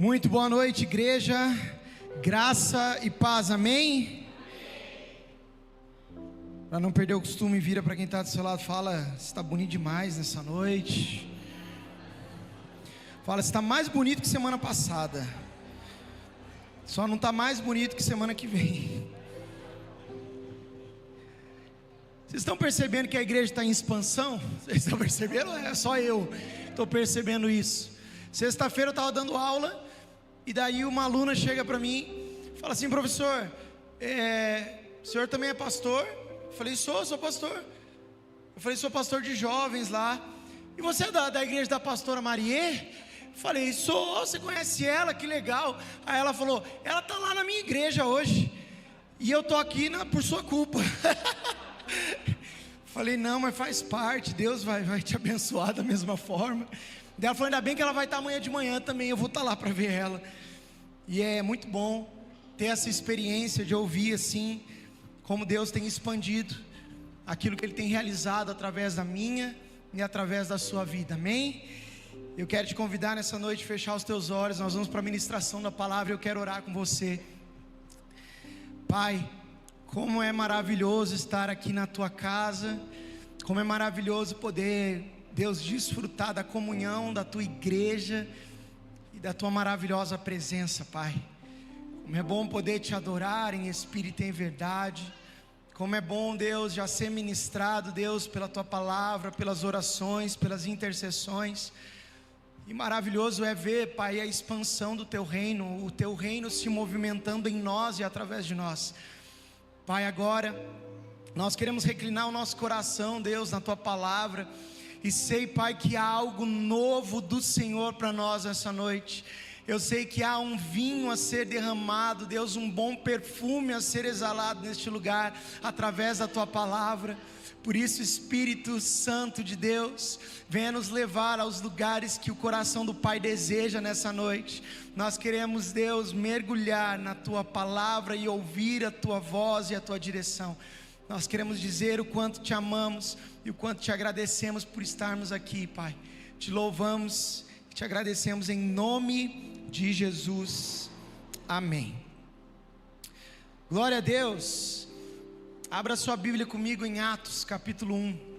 Muito boa noite, igreja, graça e paz, amém? Para não perder o costume, vira para quem está do seu lado, fala: você está bonito demais nessa noite. Fala: você está mais bonito que semana passada, só não está mais bonito que semana que vem. Vocês estão percebendo que a igreja está em expansão? Vocês estão percebendo? É só eu estou percebendo isso. Sexta-feira eu estava dando aula, e daí uma aluna chega para mim e fala assim: professor, o senhor também é pastor? Eu falei: sou pastor. Eu falei: sou pastor de jovens lá. E você é da igreja da pastora Marie? Eu falei: sou. Você conhece ela? Que legal. Aí ela falou: ela está lá na minha igreja hoje, e eu estou aqui por sua culpa. Falei: não, mas faz parte, Deus vai te abençoar da mesma forma. Daí ela falou: ainda bem que ela vai estar amanhã de manhã também, eu vou estar lá para ver ela. E é muito bom ter essa experiência de ouvir assim, como Deus tem expandido aquilo que Ele tem realizado através da minha e através da sua vida, amém? Eu quero te convidar nessa noite a fechar os teus olhos. Nós vamos para a ministração da palavra. Eu quero orar com você. Pai, como é maravilhoso estar aqui na tua casa, como é maravilhoso poder, Deus, desfrutar da comunhão da tua igreja e da tua maravilhosa presença, Pai. Como é bom poder te adorar em espírito e em verdade. Como é bom, Deus, já ser ministrado, Deus, pela tua palavra, pelas orações, pelas intercessões. E maravilhoso é ver, Pai, a expansão do teu reino, o teu reino se movimentando em nós e através de nós. Pai, agora nós queremos reclinar o nosso coração, Deus, na tua palavra. E sei, Pai, que há algo novo do Senhor para nós essa noite. Eu sei que há um vinho a ser derramado, Deus, um bom perfume a ser exalado neste lugar, através da tua palavra. Por isso, Espírito Santo de Deus, venha nos levar aos lugares que o coração do Pai deseja nessa noite. Nós queremos, Deus, mergulhar na tua palavra e ouvir a tua voz e a tua direção. Nós queremos dizer o quanto te amamos e o quanto te agradecemos por estarmos aqui, Pai. Te louvamos e te agradecemos em nome de Jesus, amém. Glória a Deus. Abra sua Bíblia comigo em Atos capítulo 1.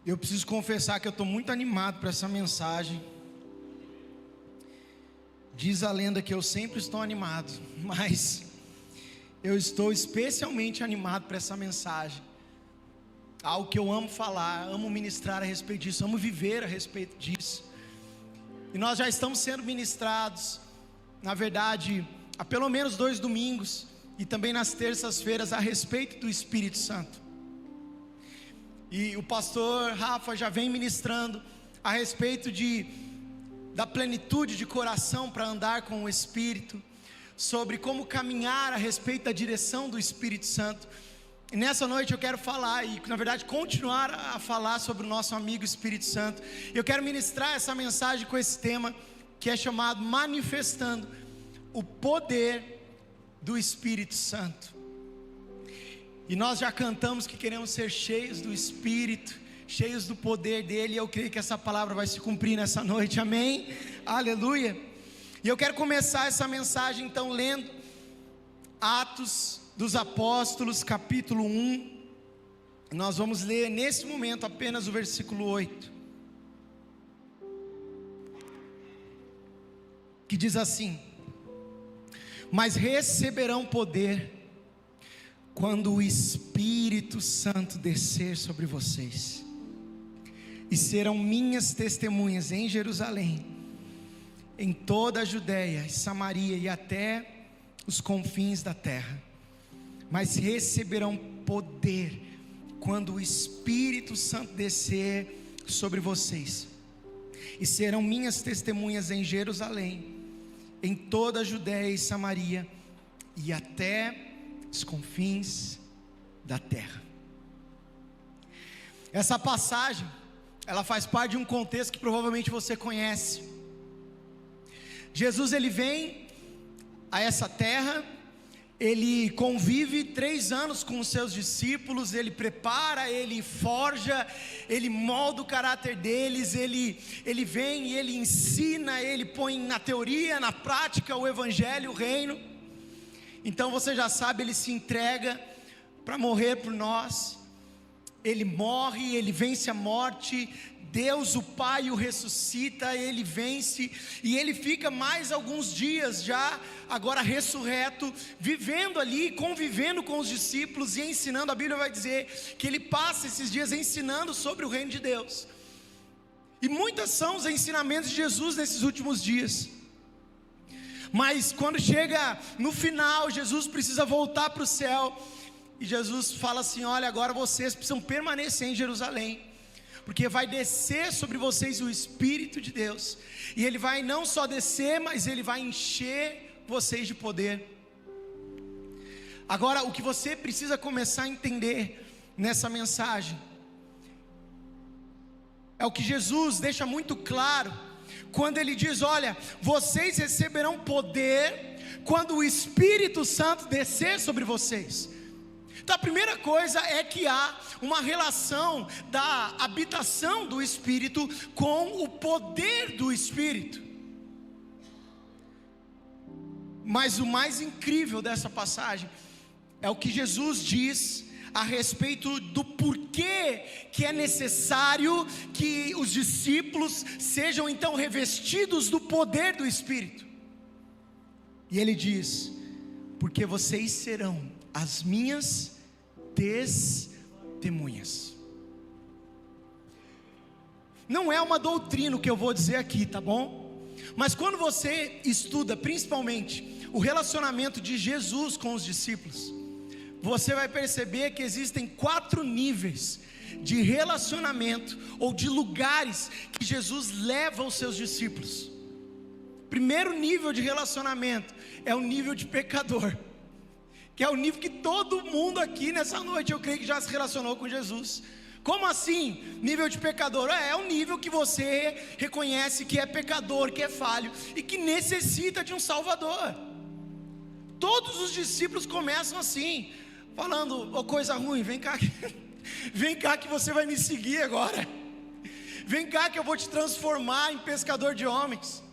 Eu preciso confessar que eu estou muito animado para essa mensagem. Diz a lenda que eu sempre estou animado, mas eu estou especialmente animado para essa mensagem. Algo que eu amo falar, amo ministrar a respeito disso, amo viver a respeito disso. E nós já estamos sendo ministrados, na verdade, há pelo menos 2 domingos, e também nas terças-feiras, a respeito do Espírito Santo. E o pastor Rafa já vem ministrando a respeito da plenitude de coração para andar com o Espírito, sobre como caminhar a respeito da direção do Espírito Santo. E nessa noite eu quero falar, e na verdade continuar a falar sobre o nosso amigo Espírito Santo. Eu quero ministrar essa mensagem com esse tema que é chamado Manifestando o Poder do Espírito Santo. E nós já cantamos que queremos ser cheios do Espírito, cheios do poder dele. E eu creio que essa palavra vai se cumprir nessa noite, amém? Aleluia. E eu quero começar essa mensagem então lendo Atos dos Apóstolos capítulo 1. Nós vamos ler nesse momento apenas o versículo 8, que diz assim: mas receberão poder quando o Espírito Santo descer sobre vocês, e serão minhas testemunhas em Jerusalém, em toda a Judéia e Samaria e até os confins da terra. Mas receberão poder quando o Espírito Santo descer sobre vocês, e serão minhas testemunhas em Jerusalém, em toda a Judéia e Samaria e até dos confins da terra. Essa passagem, ela faz parte de um contexto que provavelmente você conhece. Jesus, ele vem a essa terra, ele convive 3 anos com os seus discípulos, ele prepara, ele forja, ele molda o caráter deles, ele vem e ele ensina, ele põe na teoria, na prática o evangelho, o reino. Então você já sabe, ele se entrega para morrer por nós, ele morre, ele vence a morte, Deus o Pai o ressuscita, ele vence, e ele fica mais alguns dias já, agora ressurreto, vivendo ali, convivendo com os discípulos e ensinando. A Bíblia vai dizer que ele passa esses dias ensinando sobre o reino de Deus, e muitos são os ensinamentos de Jesus nesses últimos dias. Mas quando chega no final, Jesus precisa voltar para o céu, e Jesus fala assim: olha, agora vocês precisam permanecer em Jerusalém, porque vai descer sobre vocês o Espírito de Deus, e ele vai não só descer, mas ele vai encher vocês de poder. Agora, o que você precisa começar a entender nessa mensagem é o que Jesus deixa muito claro quando ele diz: olha, vocês receberão poder quando o Espírito Santo descer sobre vocês. Então a primeira coisa é que há uma relação da habitação do Espírito com o poder do Espírito. Mas o mais incrível dessa passagem é o que Jesus diz a respeito do porquê que é necessário que os discípulos sejam então revestidos do poder do Espírito. E ele diz: porque vocês serão as minhas testemunhas. Não é uma doutrina o que eu vou dizer aqui, tá bom? Mas quando você estuda principalmente o relacionamento de Jesus com os discípulos, você vai perceber que existem 4 níveis de relacionamento ou de lugares que Jesus leva os seus discípulos. Primeiro nível de relacionamento é o nível de pecador, que é o nível que todo mundo aqui nessa noite, eu creio que já se relacionou com Jesus. Como assim, nível de pecador? É o nível que você reconhece que é pecador, que é falho e que necessita de um Salvador. Todos os discípulos começam assim, falando: oh, coisa ruim, vem cá, vem cá que você vai me seguir agora, vem cá que eu vou te transformar em pescador de homens.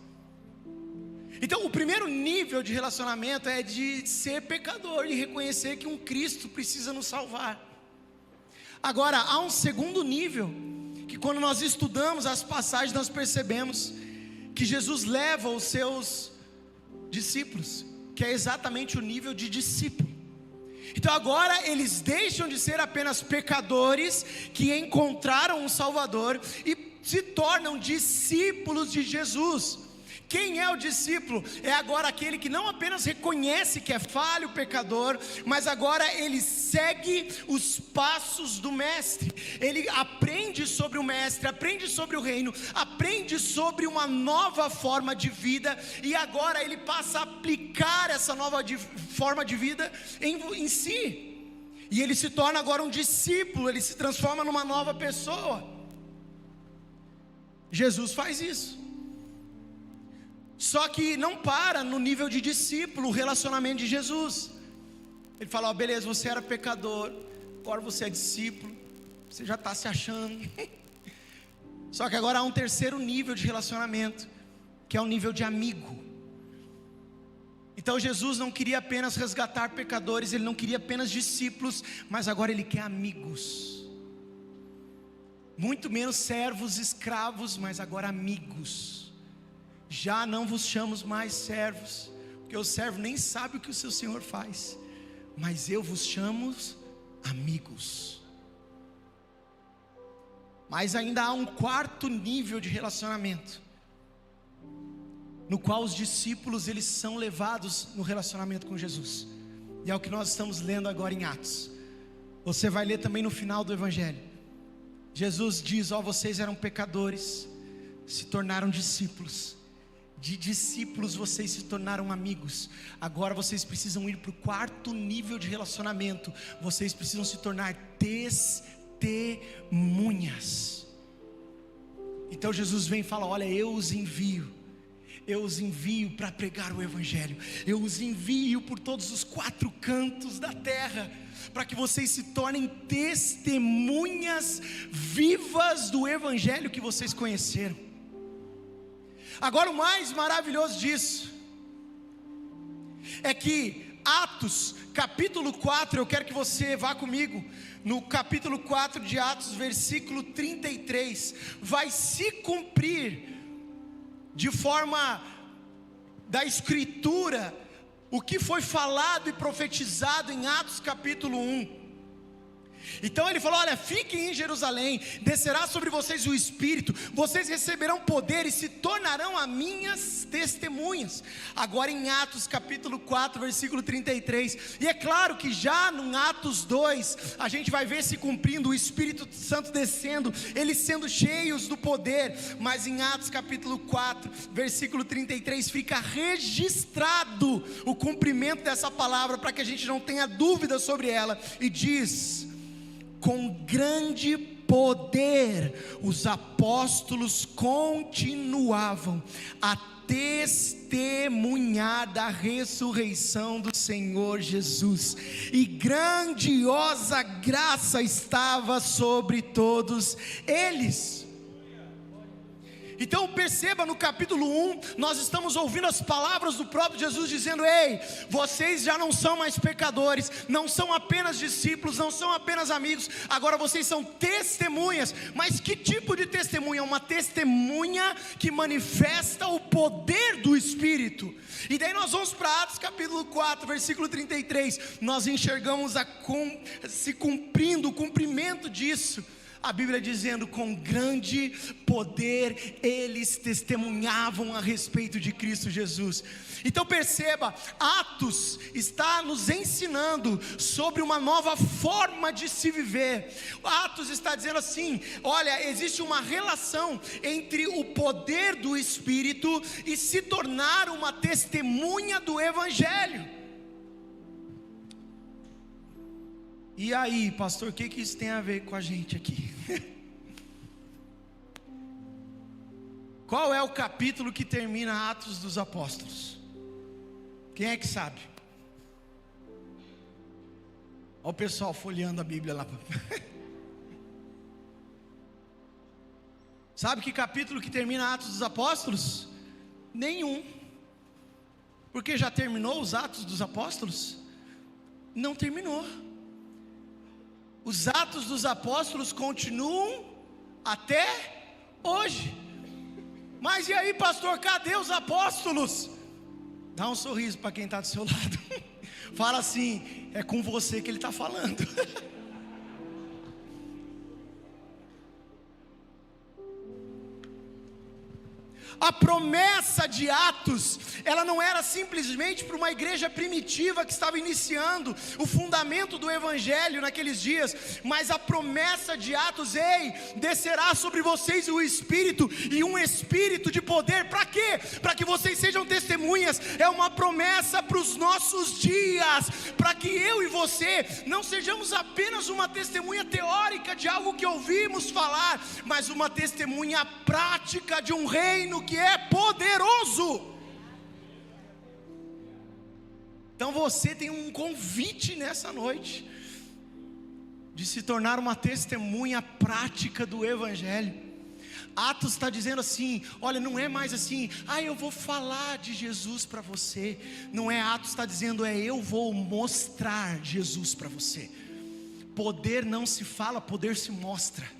Então o primeiro nível de relacionamento é de ser pecador e reconhecer que um Cristo precisa nos salvar. Agora há um segundo nível, que quando nós estudamos as passagens nós percebemos que Jesus leva os seus discípulos, que é exatamente o nível de discípulo. Então agora eles deixam de ser apenas pecadores que encontraram um Salvador e se tornam discípulos de Jesus. Quem é o discípulo? É agora aquele que não apenas reconhece que é falho, pecador, mas agora ele segue os passos do mestre. Ele aprende sobre o mestre, aprende sobre o reino, aprende sobre uma nova forma de vida, e agora ele passa a aplicar essa nova forma de vida em si. E ele se torna agora um discípulo, ele se transforma numa nova pessoa. Jesus faz isso. Só que não para no nível de discípulo o relacionamento de Jesus. Ele fala: ó, beleza, você era pecador, agora você é discípulo, você já está se achando. Só que agora há um terceiro nível de relacionamento, que é o nível de amigo. Então Jesus não queria apenas resgatar pecadores, ele não queria apenas discípulos, mas agora ele quer amigos. Muito menos servos, escravos, mas agora amigos. Já não vos chamo mais servos, porque o servo nem sabe o que o seu senhor faz, mas eu vos chamo amigos. Mas ainda há um quarto nível de relacionamento, no qual os discípulos eles são levados no relacionamento com Jesus, e é o que nós estamos lendo agora em Atos. Você vai ler também no final do Evangelho. Jesus diz: ó, vocês eram pecadores, se tornaram discípulos, De discípulos vocês se tornaram amigos. Agora vocês precisam ir para o quarto nível de relacionamento. Vocês precisam se tornar testemunhas. Então Jesus vem e fala: olha, eu os envio para pregar o Evangelho. Eu os envio por todos os 4 cantos da terra, para que vocês se tornem testemunhas vivas do Evangelho que vocês conheceram. Agora, o mais maravilhoso disso é que Atos, capítulo 4, eu quero que você vá comigo, no capítulo 4 de Atos, versículo 33, vai se cumprir de forma da Escritura o que foi falado e profetizado em Atos capítulo 1. Então ele falou: olha, fiquem em Jerusalém, descerá sobre vocês o Espírito, vocês receberão poder e se tornarão as minhas testemunhas. Agora em Atos capítulo 4, versículo 33, e é claro que já no Atos 2, a gente vai ver se cumprindo, o Espírito Santo descendo, eles sendo cheios do poder. Mas em Atos capítulo 4, versículo 33, fica registrado o cumprimento dessa palavra, para que a gente não tenha dúvida sobre ela, e diz: com grande poder os apóstolos continuavam a testemunhar da ressurreição do Senhor Jesus, e grandiosa graça estava sobre todos eles. Então perceba, no capítulo 1, nós estamos ouvindo as palavras do próprio Jesus dizendo: ei, vocês já não são mais pecadores, não são apenas discípulos, não são apenas amigos, agora vocês são testemunhas. Mas que tipo de testemunha? Uma testemunha que manifesta o poder do Espírito. E daí nós vamos para Atos capítulo 4, versículo 33, nós enxergamos se cumprindo o cumprimento disso. A Bíblia dizendo: com grande poder eles testemunhavam a respeito de Cristo Jesus. Então perceba, Atos está nos ensinando sobre uma nova forma de se viver. Atos está dizendo assim: olha, existe uma relação entre o poder do Espírito e se tornar uma testemunha do Evangelho. E aí, pastor, o que isso tem a ver com a gente aqui? Qual é o capítulo que termina Atos dos Apóstolos? Quem é que sabe? Olha o pessoal folheando a Bíblia lá. Sabe que capítulo que termina Atos dos Apóstolos? Nenhum. Porque já terminou os Atos dos Apóstolos? Não terminou. Os Atos dos Apóstolos continuam até hoje. Mas e aí, pastor, cadê os apóstolos? Dá um sorriso para quem está do seu lado. Fala assim: é com você que ele está falando. A promessa de Atos, ela não era simplesmente para uma igreja primitiva que estava iniciando o fundamento do Evangelho naqueles dias, mas a promessa de Atos: ei, descerá sobre vocês o Espírito, e um Espírito de poder. Para quê? Para que vocês sejam testemunhas. É uma promessa para os nossos dias, para que eu e você não sejamos apenas uma testemunha teórica de algo que ouvimos falar, mas uma testemunha prática de um reino que é poderoso. Então você tem um convite nessa noite de se tornar uma testemunha prática do Evangelho. Atos está dizendo assim: olha, não é mais assim, eu vou falar de Jesus para você. Não é. Atos está dizendo: eu vou mostrar Jesus para você. Poder não se fala, poder se mostra.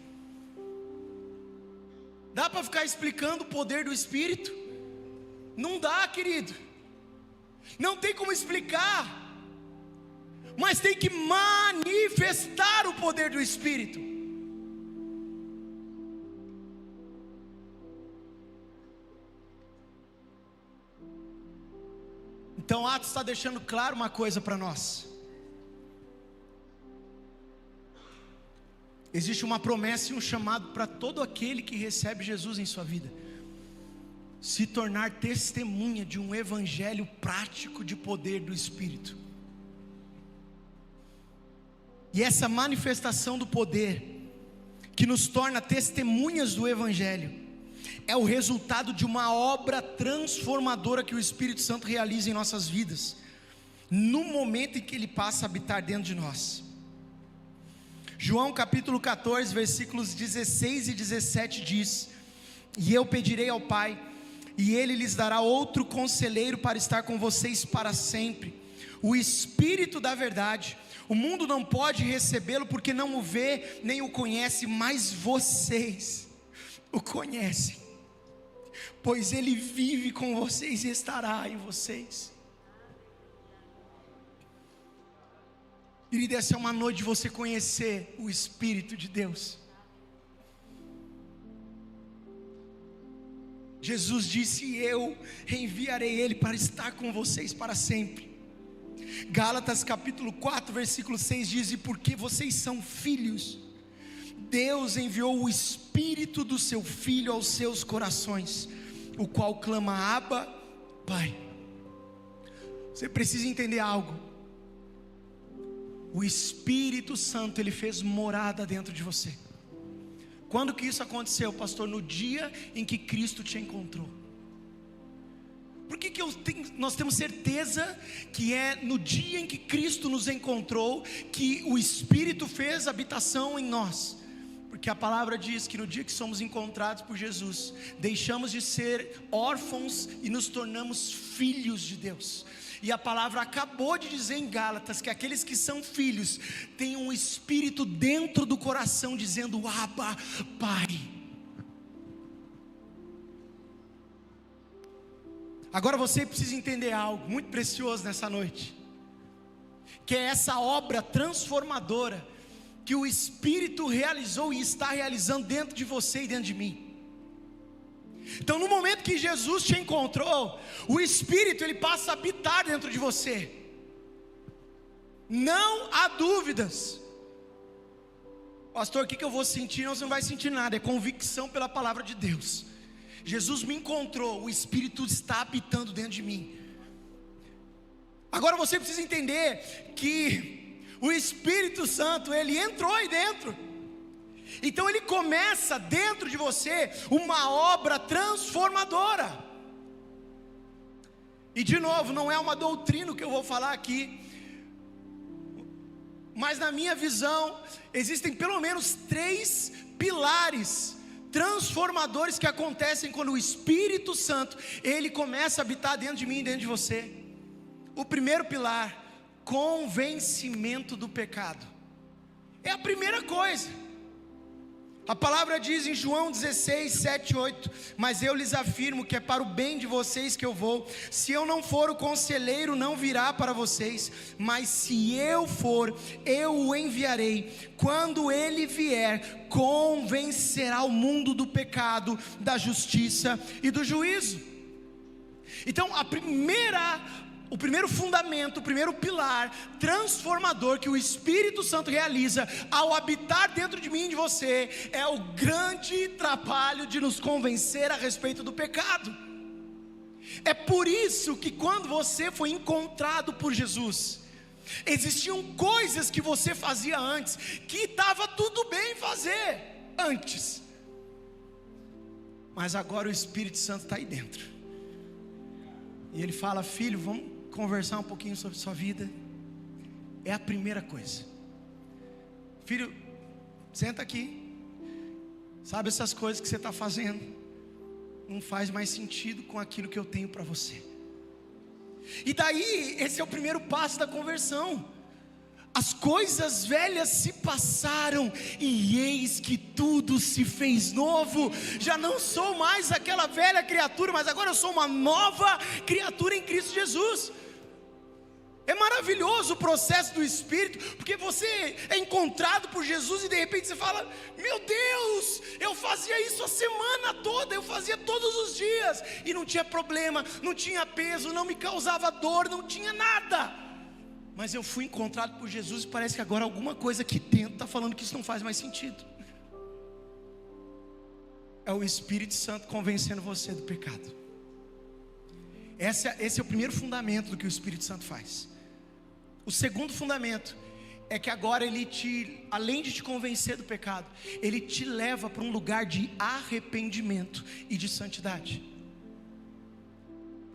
Dá para ficar explicando o poder do Espírito? Não dá, querido. Não tem como explicar. Mas tem que manifestar o poder do Espírito. Então Atos está deixando claro uma coisa para nós. Existe uma promessa e um chamado para todo aquele que recebe Jesus em sua vida. se tornar testemunha de um evangelho prático de poder do Espírito. E essa manifestação do poder, que nos torna testemunhas do evangelho, é o resultado de uma obra transformadora que o Espírito Santo realiza em nossas vidas, no momento em que Ele passa a habitar dentro de nós. João capítulo 14, versículos 16 e 17 diz: e eu pedirei ao Pai, e Ele lhes dará outro conselheiro para estar com vocês para sempre, o Espírito da verdade. O mundo não pode recebê-lo porque não o vê nem o conhece, mas vocês o conhecem, pois Ele vive com vocês e estará em vocês. Querida, essa é uma noite de você conhecer o Espírito de Deus. Jesus disse: eu enviarei Ele para estar com vocês para sempre. Gálatas capítulo 4, versículo 6 diz: e porque vocês são filhos, Deus enviou o Espírito do seu Filho aos seus corações, o qual clama: Abba, Pai. Você precisa entender algo. O Espírito Santo, Ele fez morada dentro de você. Quando que isso aconteceu, pastor? No dia em que Cristo te encontrou. Por que nós temos certeza que é no dia em que Cristo nos encontrou que o Espírito fez habitação em nós? Porque a palavra diz que no dia que somos encontrados por Jesus, deixamos de ser órfãos e nos tornamos filhos de Deus. E a palavra acabou de dizer em Gálatas que aqueles que são filhos têm um Espírito dentro do coração dizendo: Abba, Pai. Agora você precisa entender algo muito precioso nessa noite, que é essa obra transformadora que o Espírito realizou e está realizando dentro de você e dentro de mim. Então, no momento que Jesus te encontrou, o Espírito, ele passa a habitar dentro de você. Não há dúvidas. Pastor, o que eu vou sentir? Não, você não vai sentir nada, é convicção pela palavra de Deus. Jesus me encontrou, o Espírito está habitando dentro de mim. Agora você precisa entender que o Espírito Santo, ele entrou aí dentro. Então ele começa dentro de você uma obra transformadora. E de novo, não é uma doutrina que eu vou falar aqui, mas na minha visão existem pelo menos 3 pilares transformadores que acontecem quando o Espírito Santo, ele começa a habitar dentro de mim e dentro de você. O primeiro pilar: convencimento do pecado. É a primeira coisa. A palavra diz em João 16, 7 e 8: mas eu lhes afirmo que é para o bem de vocês que eu vou. Se eu não for, o conselheiro não virá para vocês, mas se eu for, eu o enviarei. Quando ele vier, convencerá o mundo do pecado, da justiça e do juízo. Então o primeiro fundamento, o primeiro pilar transformador que o Espírito Santo realiza ao habitar dentro de mim e de você, é o grande trabalho de nos convencer a respeito do pecado. É por isso que quando você foi encontrado por Jesus, existiam coisas que você fazia antes, que estava tudo bem fazer antes, mas agora o Espírito Santo está aí dentro, e ele fala: filho, vamos conversar um pouquinho sobre sua vida. É a primeira coisa. Filho, senta aqui. Sabe, essas coisas que você está fazendo não faz mais sentido com aquilo que eu tenho para você. E daí, esse é o primeiro passo da conversão. As coisas velhas se passaram e eis que tudo se fez novo. Já não sou mais aquela velha criatura, mas agora eu sou uma nova criatura em Cristo Jesus. É maravilhoso o processo do Espírito, porque você é encontrado por Jesus e de repente você fala: meu Deus, eu fazia isso a semana toda, eu fazia todos os dias, e não tinha problema, não tinha peso, não me causava dor, não tinha nada. Mas eu fui encontrado por Jesus e parece que agora alguma coisa aqui dentro está falando que isso não faz mais sentido. É o Espírito Santo convencendo você do pecado. Esse é o primeiro fundamento do que o Espírito Santo faz. O segundo fundamento é que agora além de te convencer do pecado, ele te leva para um lugar de arrependimento e de santidade.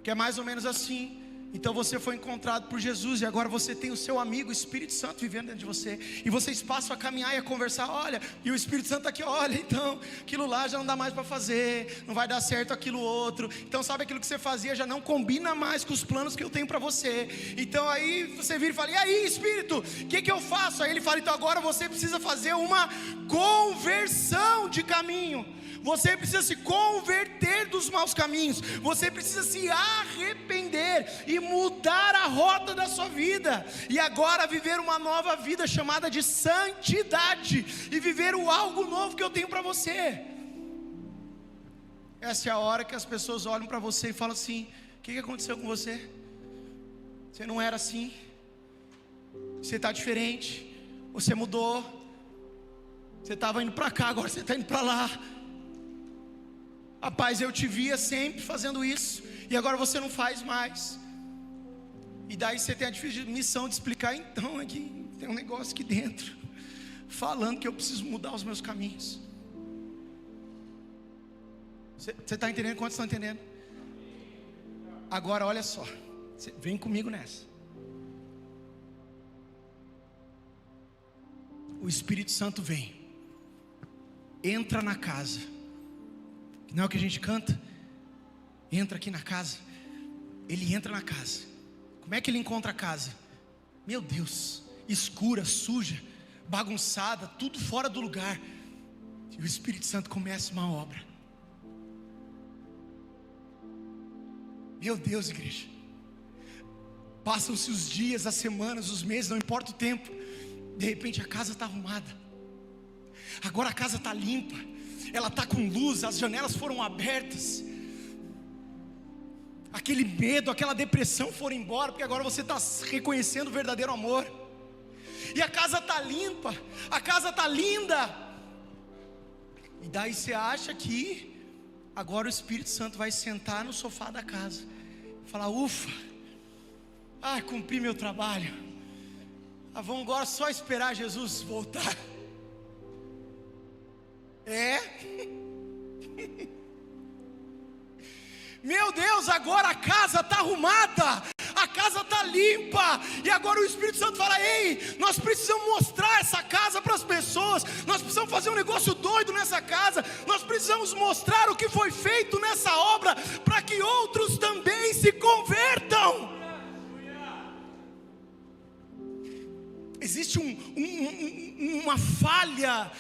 Que é mais ou menos assim. Então você foi encontrado por Jesus e agora você tem o seu amigo, o Espírito Santo, vivendo dentro de você. E vocês passam a caminhar e a conversar. Olha, e o Espírito Santo está aqui, olha, então aquilo lá já não dá mais para fazer, não vai dar certo aquilo outro. Então sabe aquilo que você fazia já não combina mais com os planos que eu tenho para você. Então aí você vira e fala, e aí Espírito, o que eu faço? Aí ele fala, então agora você precisa fazer uma conversão de caminho. Você precisa se converter dos maus caminhos. Você precisa se arrepender e mudar a rota da sua vida. E agora viver uma nova vida chamada de santidade. E viver o algo novo que eu tenho para você. Essa é a hora que as pessoas olham para você e falam assim: o que aconteceu com você? Você não era assim. Você está diferente. Você mudou. Você estava indo para cá, agora você está indo para lá. Rapaz, eu te via sempre fazendo isso, e agora você não faz mais. E daí você tem a difícil missão de explicar, então aqui tem um negócio aqui dentro, falando que eu preciso mudar os meus caminhos. Você está entendendo? Quantos estão entendendo? Agora olha só, vem comigo nessa. O Espírito Santo vem, entra na casa. Não é o que a gente canta? Entra aqui na casa. Ele entra na casa. Como é que ele encontra a casa? Meu Deus, escura, suja, bagunçada, tudo fora do lugar. E o Espírito Santo começa uma obra. Meu Deus, igreja. Passam-se os dias, as semanas, os meses, não importa o tempo. De repente a casa está arrumada. Agora a casa está limpa. Ela está com luz, as janelas foram abertas. Aquele medo, aquela depressão foram embora, porque agora você está reconhecendo o verdadeiro amor. E a casa está limpa, a casa está linda. E daí você acha que agora o Espírito Santo vai sentar no sofá da casa e falar: ufa, cumpri meu trabalho. Vamos agora só esperar Jesus voltar. Meu Deus, agora a casa está arrumada, a casa está limpa. E agora o Espírito Santo fala: ei, nós precisamos mostrar essa casa para as pessoas. Nós precisamos fazer um negócio doido nessa casa. Nós precisamos mostrar o que foi feito nessa obra, para que outros também se convertam. Existe uma falha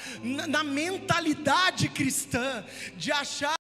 na mentalidade cristã de achar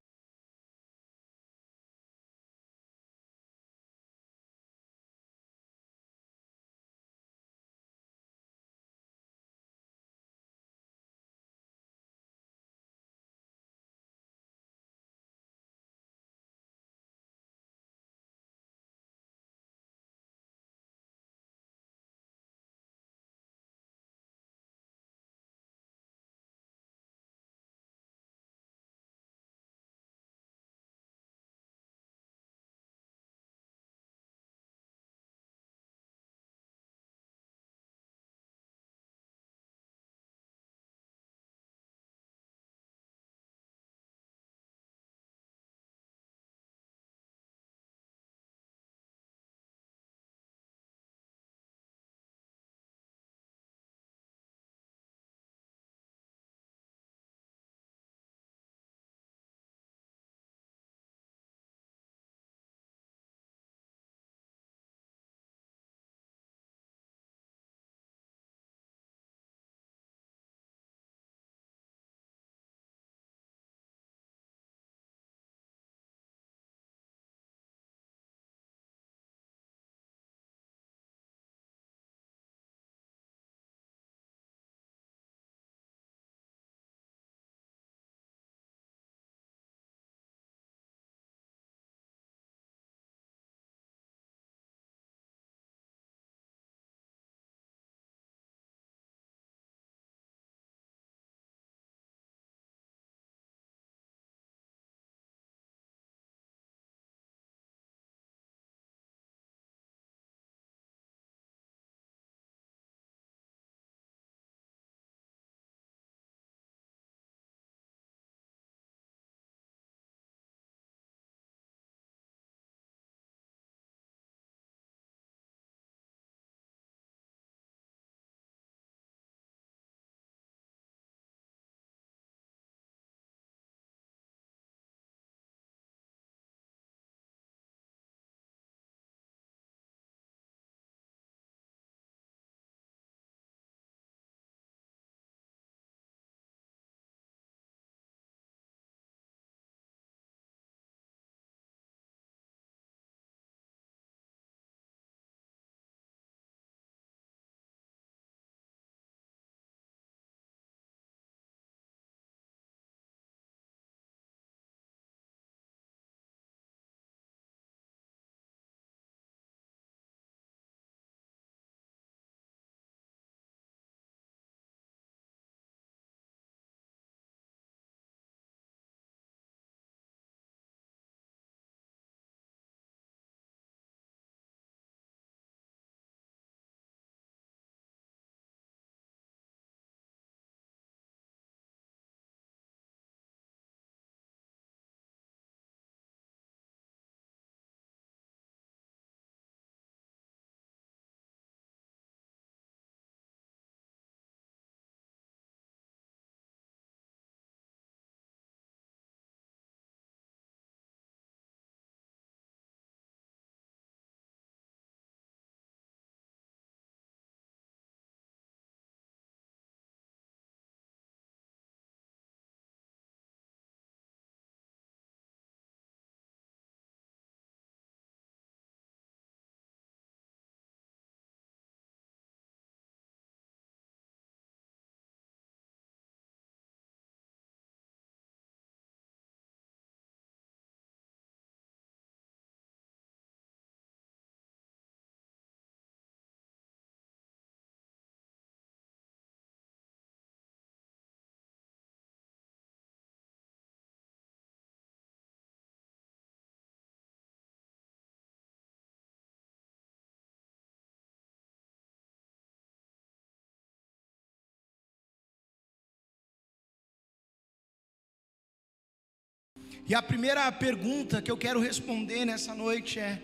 E a primeira pergunta que eu quero responder nessa noite é: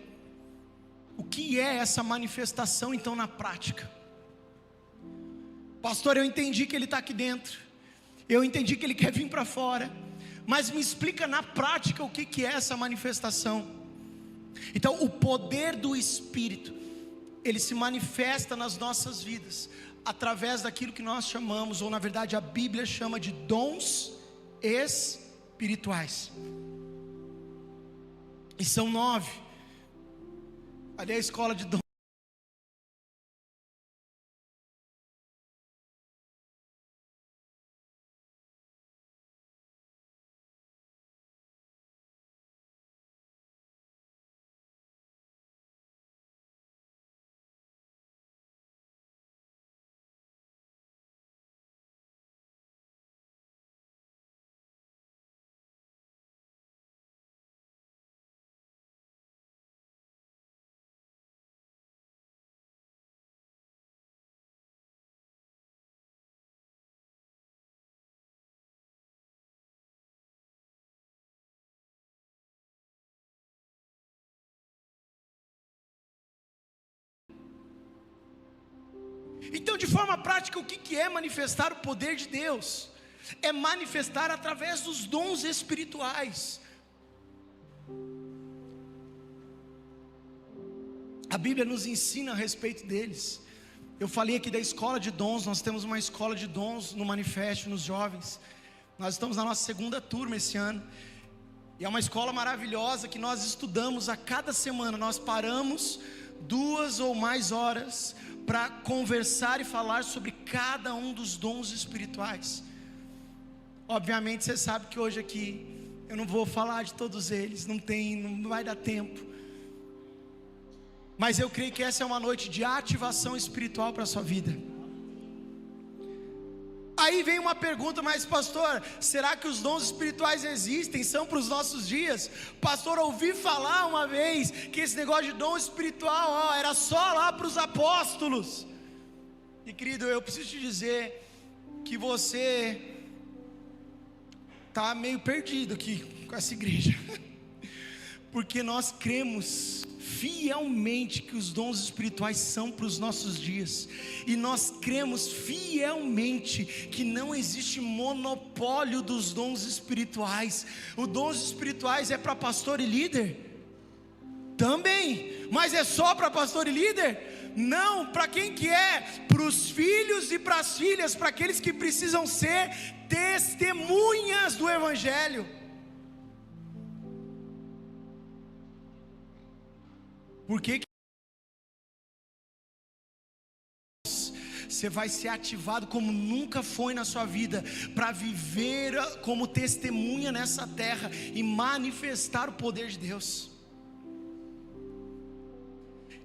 o que é essa manifestação então na prática? Pastor, eu entendi que ele está aqui dentro, eu entendi que ele quer vir para fora, mas me explica na prática o que é essa manifestação. Então, o poder do Espírito, ele se manifesta nas nossas vidas através daquilo que nós chamamos, ou na verdade a Bíblia chama de dons espirituais. E são 9. Ali é a escola de dons. Então, de forma prática, o que é manifestar o poder de Deus? É manifestar através dos dons espirituais. A Bíblia nos ensina a respeito deles. Eu falei aqui da escola de dons. Nós temos uma escola de dons no Manifesto, nos jovens. Nós estamos na nossa segunda turma esse ano. E é uma escola maravilhosa que nós estudamos a cada semana. Nós paramos 2 ou mais horas para conversar e falar sobre cada um dos dons espirituais. Obviamente você sabe que hoje aqui eu não vou falar de todos eles, não vai dar tempo. Mas eu creio que essa é uma noite de ativação espiritual para a sua vida. Aí vem uma pergunta: mas pastor, será que os dons espirituais existem, são para os nossos dias? Pastor, ouvi falar uma vez que esse negócio de dom espiritual era só lá para os apóstolos. E querido, eu preciso te dizer que você está meio perdido aqui com essa igreja. Porque nós cremos fielmente que os dons espirituais são para os nossos dias, e nós cremos fielmente que não existe monopólio dos dons espirituais. Os dons espirituais é para pastor e líder? Também, mas é só para pastor e líder? Não, para quem que é? Para os filhos e para as filhas, para aqueles que precisam ser testemunhas do Evangelho. Por que você vai ser ativado como nunca foi na sua vida, para viver como testemunha nessa terra e manifestar o poder de Deus?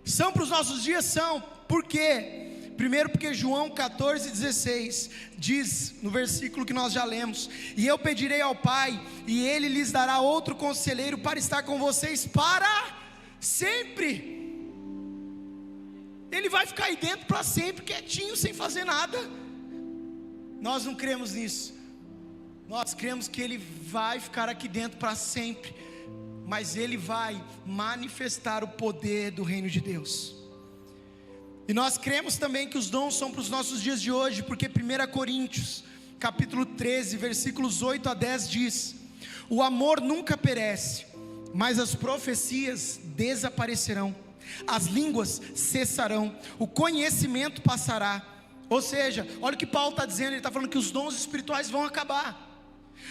São para os nossos dias? São. Por quê? Primeiro porque João 14,16 diz, no versículo que nós já lemos: e eu pedirei ao Pai, e Ele lhes dará outro conselheiro para estar com vocês para sempre. Ele vai ficar aí dentro para sempre, quietinho, sem fazer nada. Nós não cremos nisso. Nós cremos que Ele vai ficar aqui dentro para sempre, mas Ele vai manifestar o poder do reino de Deus. E nós cremos também que os dons são para os nossos dias de hoje, porque 1 Coríntios capítulo 13, versículos 8 a 10 diz: o amor nunca perece, mas as profecias desaparecerão, as línguas cessarão, o conhecimento passará. Ou seja, olha o que Paulo está dizendo. Ele está falando que os dons espirituais vão acabar,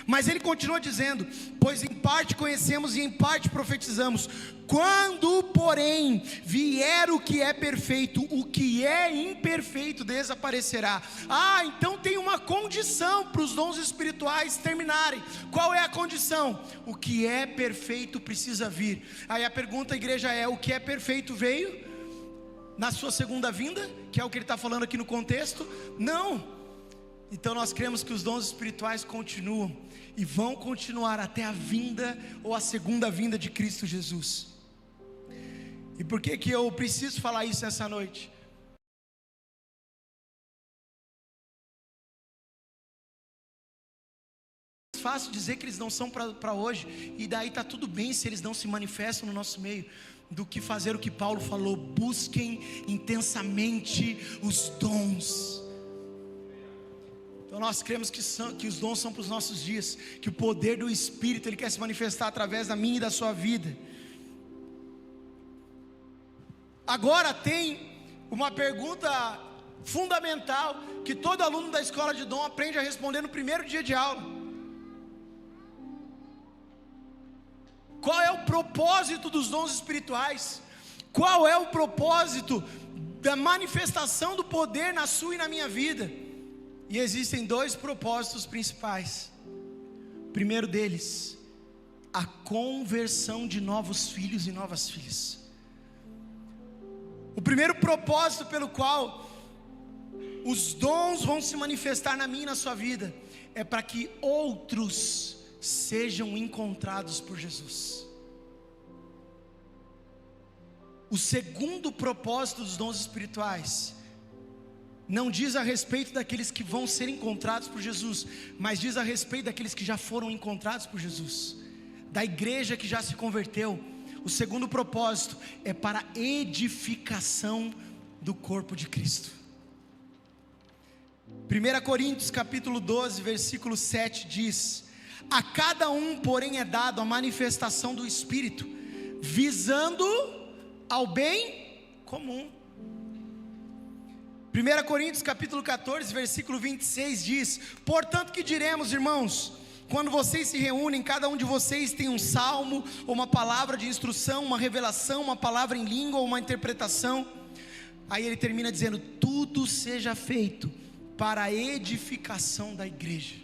mas ele continua dizendo: pois em parte conhecemos e em parte profetizamos. Quando, porém, vier o que é perfeito, o que é imperfeito desaparecerá. Então tem uma condição para os dons espirituais terminarem. Qual é a condição? O que é perfeito precisa vir. Aí a pergunta, igreja, é: o que é perfeito veio na sua segunda vinda, que é o que ele está falando aqui no contexto? Não. Então nós cremos que os dons espirituais continuam e vão continuar até a vinda ou a segunda vinda de Cristo Jesus. E por que que eu preciso falar isso essa noite? fácil dizer que eles não são para hoje, e daí está tudo bem se eles não se manifestam no nosso meio, do que fazer o que Paulo falou: busquem intensamente os dons. Então nós cremos que os dons são para os nossos dias, que o poder do Espírito, Ele quer se manifestar através da minha e da sua vida. Agora tem uma pergunta fundamental, que todo aluno da escola de dom aprende a responder no primeiro dia de aula: qual é o propósito dos dons espirituais? Qual é o propósito da manifestação do poder na sua e na minha vida? E existem dois propósitos principais. O primeiro deles, a conversão de novos filhos e novas filhas. O primeiro propósito pelo qual os dons vão se manifestar na minha e na sua vida é para que outros sejam encontrados por Jesus. O segundo propósito dos dons espirituais não diz a respeito daqueles que vão ser encontrados por Jesus, mas diz a respeito daqueles que já foram encontrados por Jesus, da igreja que já se converteu. O segundo propósito é para a edificação do corpo de Cristo. 1 Coríntios capítulo 12, versículo 7 diz: a cada um, porém, é dado a manifestação do Espírito, visando ao bem comum. 1 Coríntios capítulo 14, versículo 26 diz: portanto, que diremos, irmãos? Quando vocês se reúnem, cada um de vocês tem um salmo, ou uma palavra de instrução, uma revelação, uma palavra em língua, ou uma interpretação. Aí ele termina dizendo: tudo seja feito para a edificação da igreja.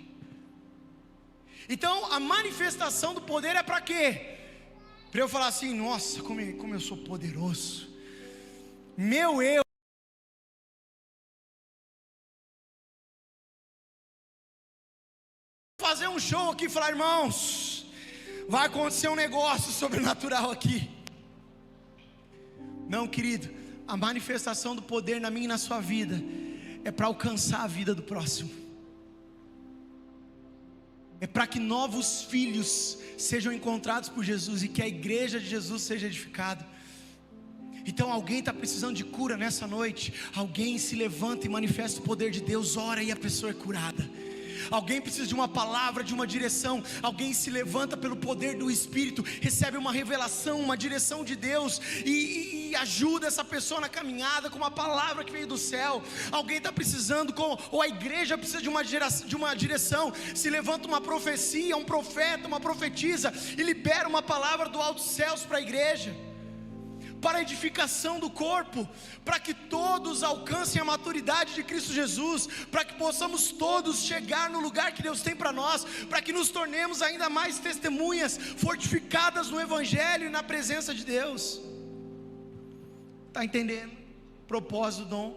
Então a manifestação do poder é para quê? Para eu falar assim: nossa, como eu sou poderoso, meu eu. Fazer um show aqui e falar: irmãos, vai acontecer um negócio sobrenatural aqui. Não, querido, a manifestação do poder na minha e na sua vida é para alcançar a vida do próximo, é para que novos filhos sejam encontrados por Jesus e que a igreja de Jesus seja edificada. Então alguém está precisando de cura nessa noite, alguém se levanta e manifesta o poder de Deus, ora e a pessoa é curada. Alguém precisa de uma palavra, de uma direção, alguém se levanta pelo poder do Espírito, recebe uma revelação, uma direção de Deus e ajuda essa pessoa na caminhada com uma palavra que veio do céu. Alguém está precisando, ou a igreja precisa de uma direção, se levanta uma profecia, um profeta, uma profetisa e libera uma palavra do alto céus para a igreja, para a edificação do corpo, para que todos alcancem a maturidade de Cristo Jesus, para que possamos todos chegar no lugar que Deus tem para nós, para que nos tornemos ainda mais testemunhas, fortificadas no Evangelho e na presença de Deus. Está entendendo? Propósito do dom.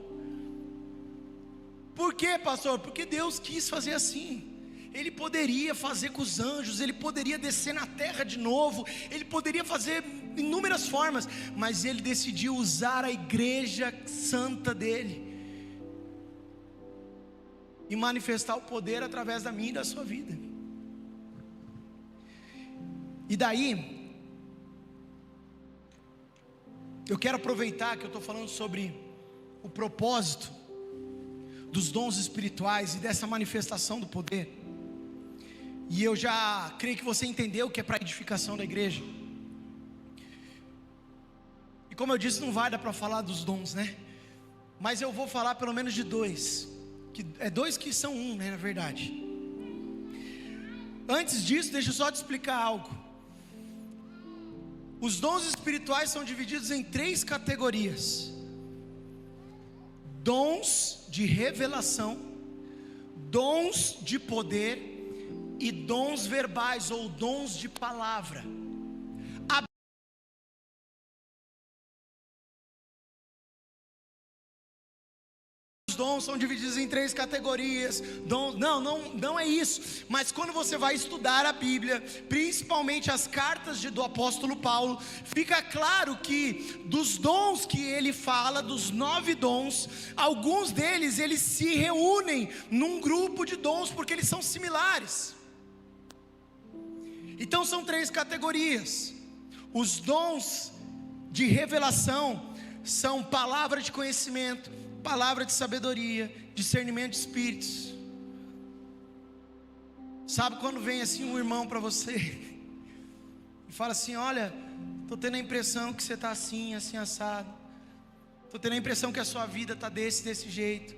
Por quê, pastor? Porque Deus quis fazer assim. Ele poderia fazer com os anjos, Ele poderia descer na terra de novo, Ele poderia fazer inúmeras formas, mas Ele decidiu usar a igreja santa dEle e manifestar o poder através da minha e da sua vida. E daí, eu quero aproveitar que eu estou falando sobre o propósito dos dons espirituais e dessa manifestação do poder. E eu já creio que você entendeu que é para a edificação da igreja. E como eu disse, não vai dar para falar dos dons, né? Mas eu vou falar pelo menos de dois. Dois que são um, né, na verdade. Antes disso, deixa eu só te explicar algo. Os dons espirituais são divididos em 3 categorias: dons de revelação, dons de poder e dons verbais ou dons de palavra. Os dons são divididos em 3 categorias. Não é isso. Mas quando você vai estudar a Bíblia, principalmente as cartas do apóstolo Paulo, fica claro que dos dons que ele fala, dos 9 dons, alguns deles eles se reúnem num grupo de dons porque eles são similares. Então são 3 categorias. Os dons de revelação são palavra de conhecimento, palavra de sabedoria, discernimento de espíritos. Sabe quando vem assim um irmão para você e fala assim: olha, estou tendo a impressão que você está assim, assim assado, estou tendo a impressão que a sua vida está desse jeito.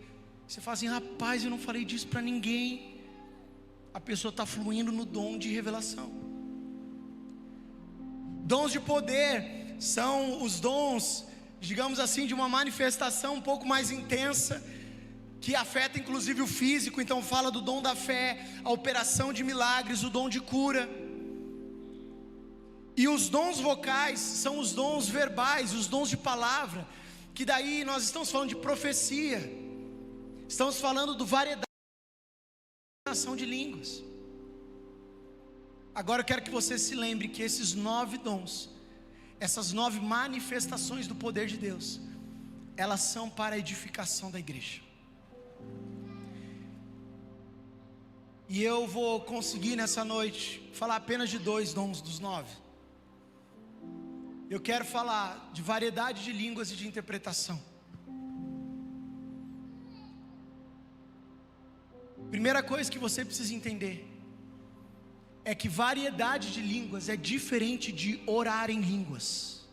Você fala assim: rapaz, eu não falei disso para ninguém. A pessoa está fluindo no dom de revelação. Dons de poder são os dons, digamos assim, de uma manifestação um pouco mais intensa, que afeta inclusive o físico. Então fala do dom da fé, a operação de milagres, o dom de cura. E os dons vocais são os dons verbais, os dons de palavra, que daí nós estamos falando de profecia, estamos falando do variedade de línguas. Agora eu quero que você se lembre que esses 9 dons, essas 9 manifestações do poder de Deus, elas são para a edificação da igreja. E eu vou conseguir nessa noite falar apenas de 2 dons dos 9. Eu quero falar de variedade de línguas e de interpretação. Primeira coisa que você precisa entender é que variedade de línguas é diferente de orar em línguas.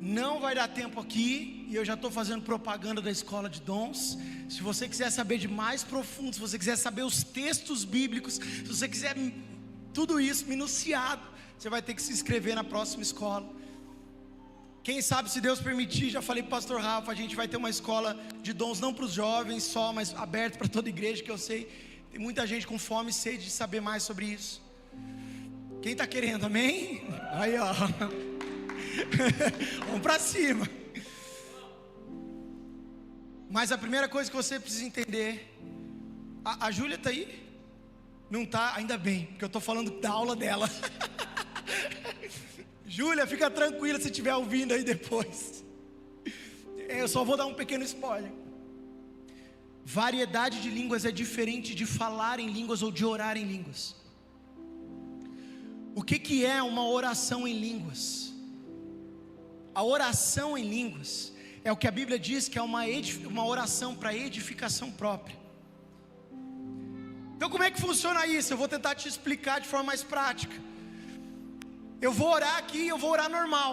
Não vai dar tempo aqui, e eu já estou fazendo propaganda da escola de dons. Se você quiser saber de mais profundo, se você quiser saber os textos bíblicos, se você quiser tudo isso minuciado, você vai ter que se inscrever na próxima escola. Quem sabe, se Deus permitir, já falei para o pastor Rafa, a gente vai ter uma escola de dons, não para os jovens só, mas aberto para toda a igreja, que eu sei, tem muita gente com fome e sede de saber mais sobre isso. Quem está querendo, amém? Aí ó, vamos para cima. Mas a primeira coisa que você precisa entender, a Júlia está aí? Não está? Ainda bem, porque eu estou falando da aula dela. Júlia, fica tranquila se estiver ouvindo aí depois. Eu só vou dar um pequeno spoiler. Variedade de línguas é diferente de falar em línguas ou de orar em línguas. O que é uma oração em línguas? A oração em línguas é o que a Bíblia diz que é uma oração para edificação própria. Então como é que funciona isso? Eu vou tentar te explicar de forma mais prática. Eu vou orar aqui, eu vou orar normal,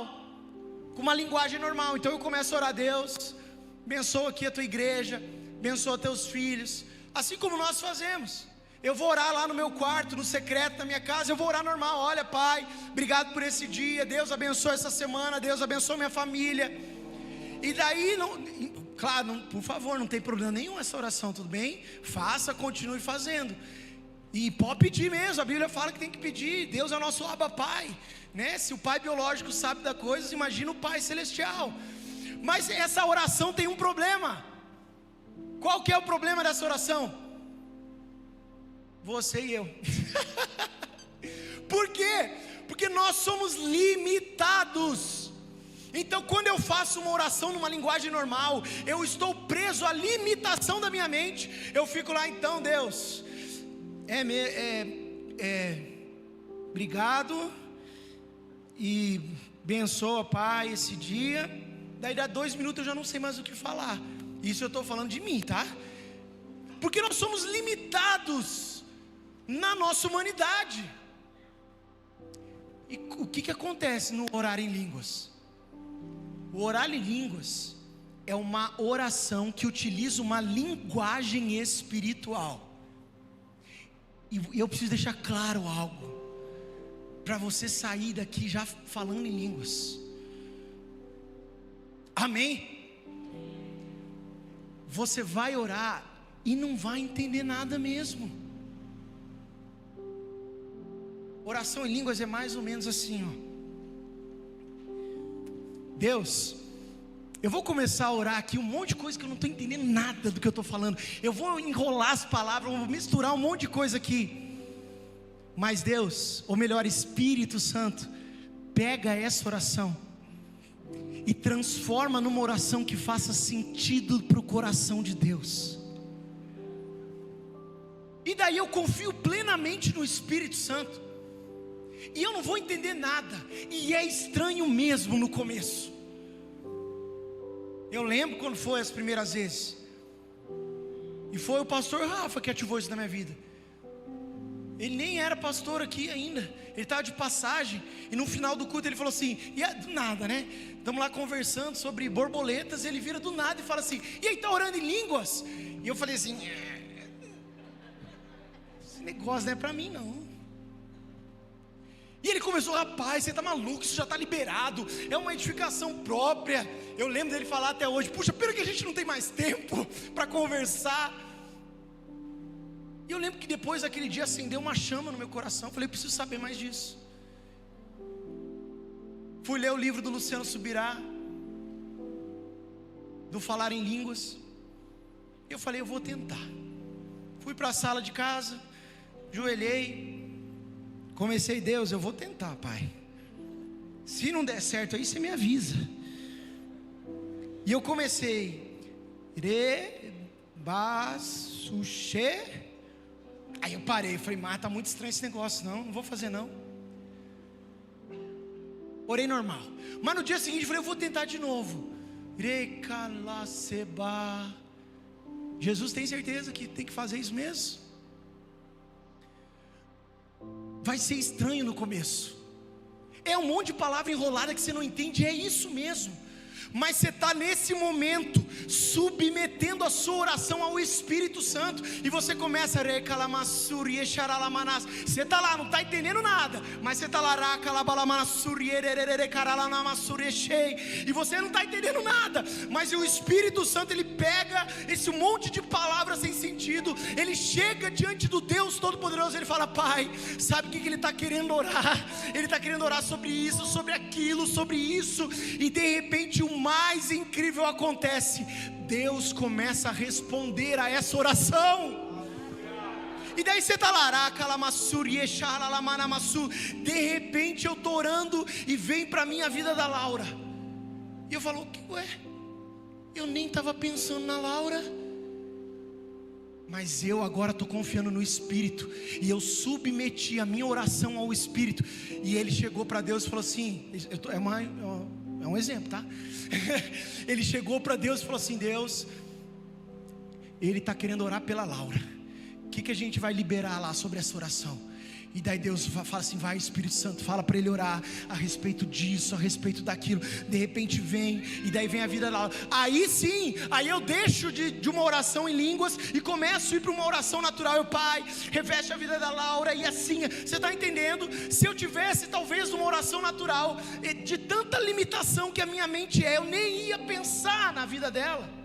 com uma linguagem normal. Então eu começo a orar: Deus, abençoa aqui a tua igreja, abençoa teus filhos, assim como nós fazemos. Eu vou orar lá no meu quarto, no secreto da minha casa, eu vou orar normal. Olha, Pai, obrigado por esse dia, Deus abençoa essa semana, Deus abençoa minha família. E daí, claro, por favor, não tem problema nenhum essa oração, tudo bem? Faça, continue fazendo. E pode pedir mesmo, a Bíblia fala que tem que pedir. Deus é o nosso Abba Pai, né? Se o pai biológico sabe das coisas, imagina o Pai celestial. Mas essa oração tem um problema. Qual que é o problema dessa oração? Você e eu. Por quê? Porque nós somos limitados. Então quando eu faço uma oração numa linguagem normal, eu estou preso à limitação da minha mente. Eu fico lá: então Deus, obrigado e abençoa, Pai, esse dia. Daí dá 2 minutos, eu já não sei mais o que falar. Isso eu estou falando de mim, tá? Porque nós somos limitados na nossa humanidade. E o que acontece no orar em línguas? O orar em línguas é uma oração que utiliza uma linguagem espiritual. E eu preciso deixar claro algo, para você sair daqui já falando em línguas. Amém? Você vai orar e não vai entender nada mesmo. Oração em línguas é mais ou menos assim, ó. Deus, eu vou começar a orar aqui um monte de coisa que eu não estou entendendo nada do que eu estou falando. Eu vou enrolar as palavras, vou misturar um monte de coisa aqui. Mas Deus, ou melhor, Espírito Santo, pega essa oração e transforma numa oração que faça sentido para o coração de Deus. E daí aí eu confio plenamente no Espírito Santo, e eu não vou entender nada, e é estranho mesmo no começo. Eu lembro quando foi as primeiras vezes, e foi o pastor Rafa que ativou isso na minha vida. Ele nem era pastor aqui ainda, ele estava de passagem, e no final do culto ele falou assim, e é do nada, né? Estamos lá conversando sobre borboletas, ele vira do nada e fala assim, e aí, está orando em línguas? E eu falei assim, esse negócio não é para mim não. E ele começou, rapaz, você está maluco, isso já está liberado, é uma edificação própria. Eu lembro dele falar até hoje, puxa, pena que a gente não tem mais tempo para conversar. E eu lembro que depois daquele dia acendeu uma chama no meu coração. Falei, preciso saber mais disso. Fui ler o livro do Luciano Subirá, do Falar em Línguas. Eu falei, eu vou tentar. Fui para a sala de casa, joelhei, comecei, Deus, eu vou tentar, Pai. Se não der certo aí, você me avisa. E eu comecei, Re-ba-su-she. Aí eu parei, falei, mas está muito estranho esse negócio, não vou fazer não. Orei normal, mas no dia seguinte eu falei, eu vou tentar de novo. Re-ka-la-se-ba. Jesus tem certeza que tem que fazer isso mesmo? Vai ser estranho no começo, é um monte de palavra enrolada que você não entende, é isso mesmo. Mas você está nesse momento submetendo a sua oração ao Espírito Santo, e você começa, você está lá, não está entendendo nada, mas você está lá, e você não está entendendo nada, mas o Espírito Santo, ele pega esse monte de palavras sem sentido, ele chega diante do Deus Todo-Poderoso, ele fala, Pai, sabe o que ele está querendo orar? Ele está querendo orar sobre isso, sobre aquilo, sobre isso, e de repente o mais incrível acontece, Deus começa a responder a essa oração. E daí você está lá, de repente eu estou orando e vem para mim a vida da Laura, e eu falo, ué, eu nem estava pensando na Laura, mas eu agora estou confiando no Espírito, e eu submeti a minha oração ao Espírito, e ele chegou para Deus e falou assim, é um exemplo, tá? Ele chegou para Deus e falou assim, Deus, ele está querendo orar pela Laura, o que a gente vai liberar lá sobre essa oração? E daí Deus fala assim, vai Espírito Santo, fala para ele orar a respeito disso, a respeito daquilo. De repente vem, e daí vem a vida da Laura. Aí sim, aí eu deixo de uma oração em línguas e começo a ir para uma oração natural. Eu, Pai, reveste a vida da Laura, e assim, você está entendendo? Se eu tivesse talvez uma oração natural, de tanta limitação que a minha mente eu nem ia pensar na vida dela.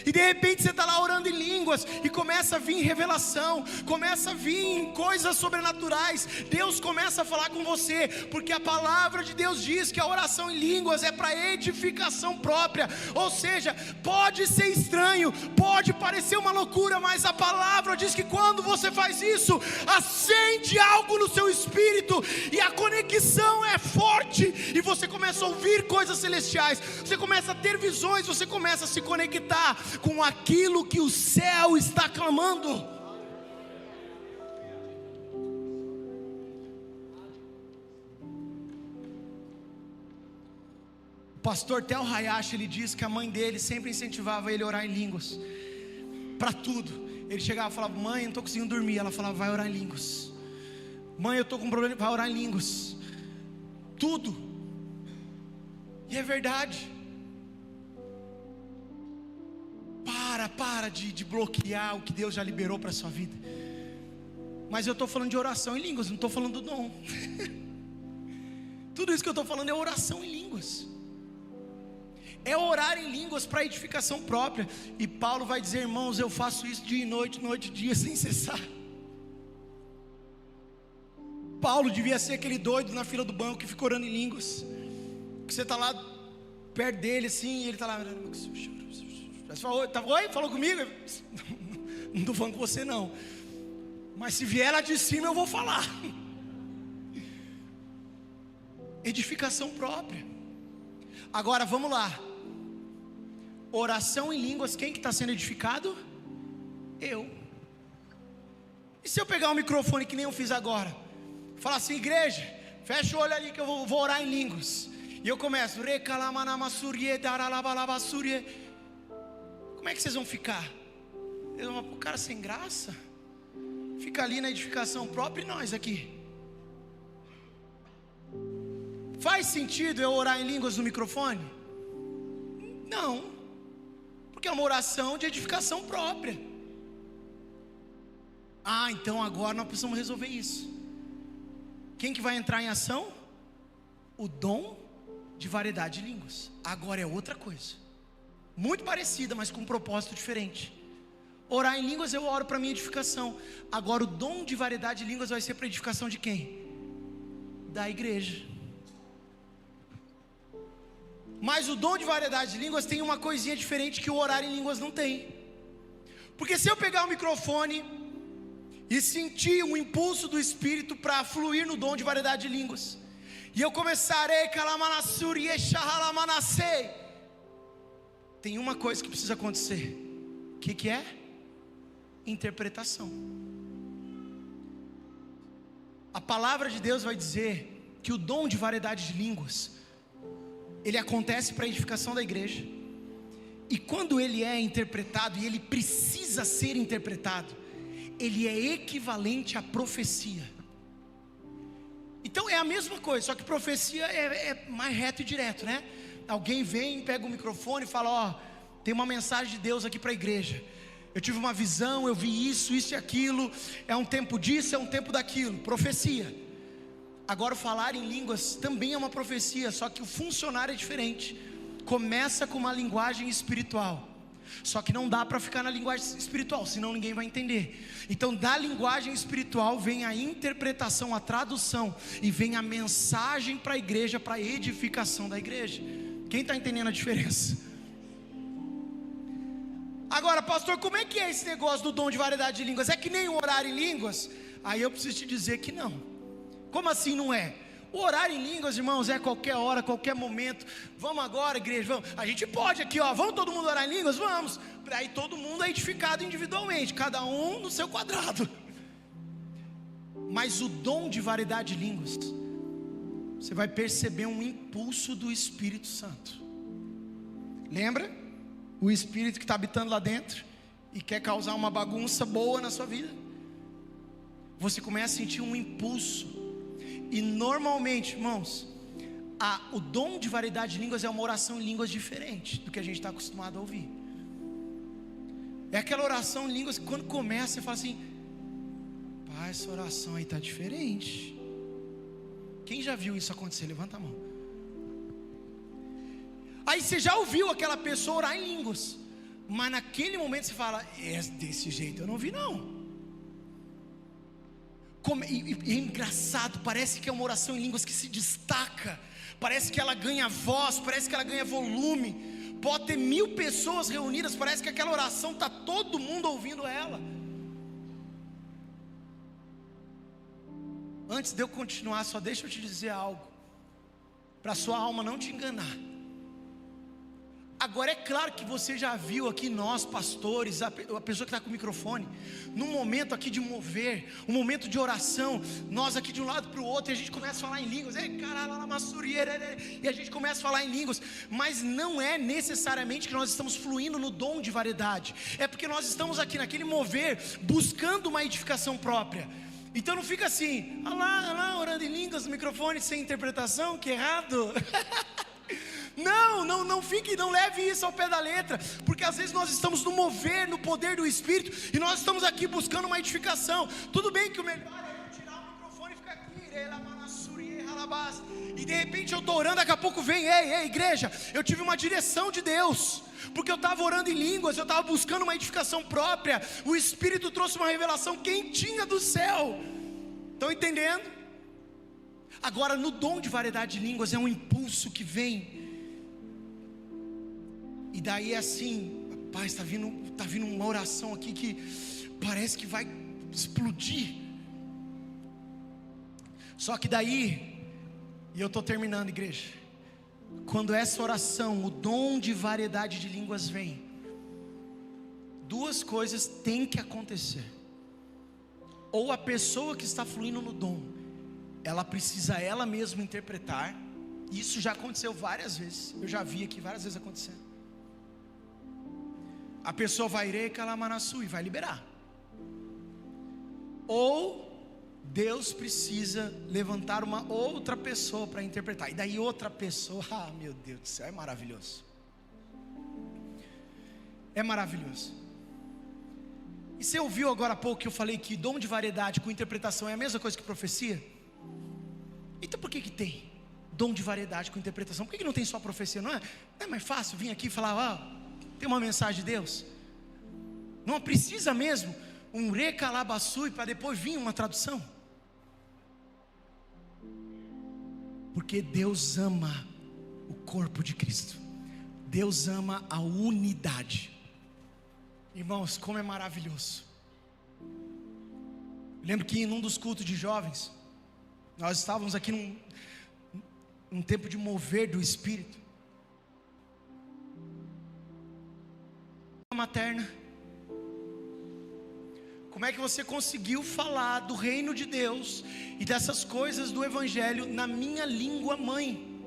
E de repente você está lá orando em línguas, e começa a vir revelação, começa a vir coisas sobrenaturais, Deus começa a falar com você, porque a palavra de Deus diz que a oração em línguas é para edificação própria. Ou seja, pode ser estranho, pode parecer uma loucura, mas a palavra diz que quando você faz isso, acende algo no seu espírito, e a conexão é forte, e você começa a ouvir coisas celestiais, você começa a ter visões, você começa a se conectar com aquilo que o céu está clamando. O pastor Tel Hayashi, ele diz que a mãe dele sempre incentivava ele a orar em línguas, para tudo. Ele chegava e falava, mãe, eu não estou conseguindo dormir. Ela falava, vai orar em línguas. Mãe, eu estou com um problema, vai orar em línguas. Tudo. E é verdade. Para de bloquear o que Deus já liberou para a sua vida. Mas eu estou falando de oração em línguas, não estou falando do dom. Tudo isso que eu estou falando é oração em línguas, é orar em línguas para edificação própria. E Paulo vai dizer, irmãos, eu faço isso dia e noite, noite e dia, sem cessar. Paulo devia ser aquele doido na fila do banco que fica orando em línguas, que você está lá perto dele assim, e ele está lá, oi, falou comigo? Não estou falando com você não, mas se vier lá de cima eu vou falar. Edificação própria. Agora vamos lá, oração em línguas, quem que está sendo edificado? Eu. E se eu pegar o microfone que nem eu fiz agora, falar assim: igreja, fecha o olho ali que eu vou orar em línguas. E eu começo, como é que vocês vão ficar? Eles vão falar: o cara sem graça, fica ali na edificação própria e nós aqui. Faz sentido eu orar em línguas no microfone? Não, porque é uma oração de edificação própria. Então agora nós precisamos resolver isso. Quem que vai entrar em ação? O dom de variedade de línguas. Agora é outra coisa, muito parecida, mas com um propósito diferente. Orar em línguas eu oro para minha edificação. Agora o dom de variedade de línguas vai ser para edificação de quem? Da igreja. Mas o dom de variedade de línguas tem uma coisinha diferente que o orar em línguas não tem. Porque se eu pegar o microfone e sentir um impulso do Espírito para fluir no dom de variedade de línguas, e eu começarei, tem uma coisa que precisa acontecer. O que é? Interpretação. A palavra de Deus vai dizer que o dom de variedade de línguas, ele acontece para a edificação da igreja. E quando ele é interpretado, e ele precisa ser interpretado, ele é equivalente à profecia. Então é a mesma coisa, só que profecia é mais reto e direto, né? Alguém vem, pega o microfone e fala: tem uma mensagem de Deus aqui para a igreja. Eu tive uma visão, eu vi isso e aquilo. É um tempo disso, é um tempo daquilo. Profecia. Agora, falar em línguas também é uma profecia, só que o funcionário é diferente. Começa com uma linguagem espiritual, só que não dá para ficar na linguagem espiritual, senão ninguém vai entender. Então da linguagem espiritual vem a interpretação, a tradução, e vem a mensagem para a igreja, para a edificação da igreja. Quem está entendendo a diferença? Agora, pastor, como é que é esse negócio do dom de variedade de línguas? É que nem o orar em línguas? Aí eu preciso te dizer que não. Como assim não é? O orar em línguas, irmãos, é qualquer hora, qualquer momento. Vamos agora, igreja, vamos. A gente pode aqui, vamos todo mundo orar em línguas? Vamos. Aí todo mundo é edificado individualmente, cada um no seu quadrado. Mas o dom de variedade de línguas, você vai perceber um impulso do Espírito Santo. Lembra? O Espírito que está habitando lá dentro e quer causar uma bagunça boa na sua vida. Você começa a sentir um impulso. E normalmente, irmãos, o dom de variedade de línguas é uma oração em línguas diferente do que a gente está acostumado a ouvir. É aquela oração em línguas que quando começa você fala assim: pai, essa oração aí está diferente. Quem já viu isso acontecer? Levanta a mão. Aí você já ouviu aquela pessoa orar em línguas, mas naquele momento você fala: desse jeito eu não vi não. E é engraçado, parece que é uma oração em línguas que se destaca, parece que ela ganha voz, parece que ela ganha volume. Pode ter 1000 pessoas reunidas, parece que aquela oração está todo mundo ouvindo ela. Antes de eu continuar, só deixa eu te dizer algo, para a sua alma não te enganar. Agora é claro que você já viu aqui nós pastores, a pessoa que está com o microfone, num momento aqui de mover, um momento de oração, nós aqui de um lado para o outro, e a gente começa a falar em línguas, e a gente começa a falar em línguas, mas não é necessariamente que nós estamos fluindo no dom de variedade, é porque nós estamos aqui naquele mover, buscando uma edificação própria. Então não fica assim, orando em línguas no microfone sem interpretação, que errado. Não fique, não leve isso ao pé da letra, porque às vezes nós estamos no mover, no poder do Espírito, e nós estamos aqui buscando uma edificação. Tudo bem que o melhor é eu tirar o microfone e ficar aqui, e de repente eu estou orando, daqui a pouco vem, ei igreja, eu tive uma direção de Deus, porque eu estava orando em línguas, eu estava buscando uma edificação própria, o Espírito trouxe uma revelação quentinha do céu. Estão entendendo? Agora no dom de variedade de línguas é um impulso que vem. E daí é assim, rapaz, está vindo uma oração aqui que parece que vai explodir. Só que daí, e eu estou terminando, igreja, quando essa oração, o dom de variedade de línguas vem, duas coisas têm que acontecer. ou a pessoa que está fluindo no dom, ela precisa ela mesma interpretar. Isso já aconteceu várias vezes, eu já vi aqui várias vezes acontecendo. A pessoa vai ir calamanassu e vai liberar. Ou Deus precisa levantar uma outra pessoa para interpretar. E daí outra pessoa, meu Deus do céu, é maravilhoso. É maravilhoso. E você ouviu agora há pouco que eu falei que dom de variedade com interpretação é a mesma coisa que profecia? Então por que tem dom de variedade com interpretação? Por que não tem só profecia? Não é mais fácil vir aqui e falar, tem uma mensagem de Deus? Não precisa mesmo um recalabaçui para depois vir uma tradução? Porque Deus ama o corpo de Cristo. Deus ama a unidade. Irmãos, como é maravilhoso. Eu lembro que em um dos cultos de jovens, nós estávamos aqui num tempo de mover do Espírito. Materna. Como é que você conseguiu falar do reino de Deus e dessas coisas do Evangelho na minha língua mãe?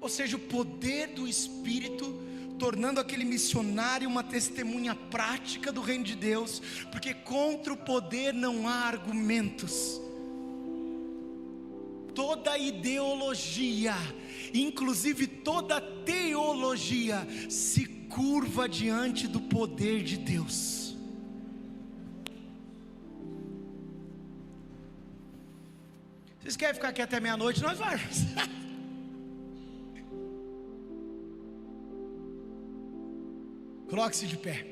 Ou seja, o poder do Espírito tornando aquele missionário uma testemunha prática do reino de Deus, porque contra o poder não há argumentos. Toda ideologia, inclusive toda teologia, se curva diante do poder de Deus. Vocês querem ficar aqui até meia-noite? Nós vamos. Coloque-se de pé.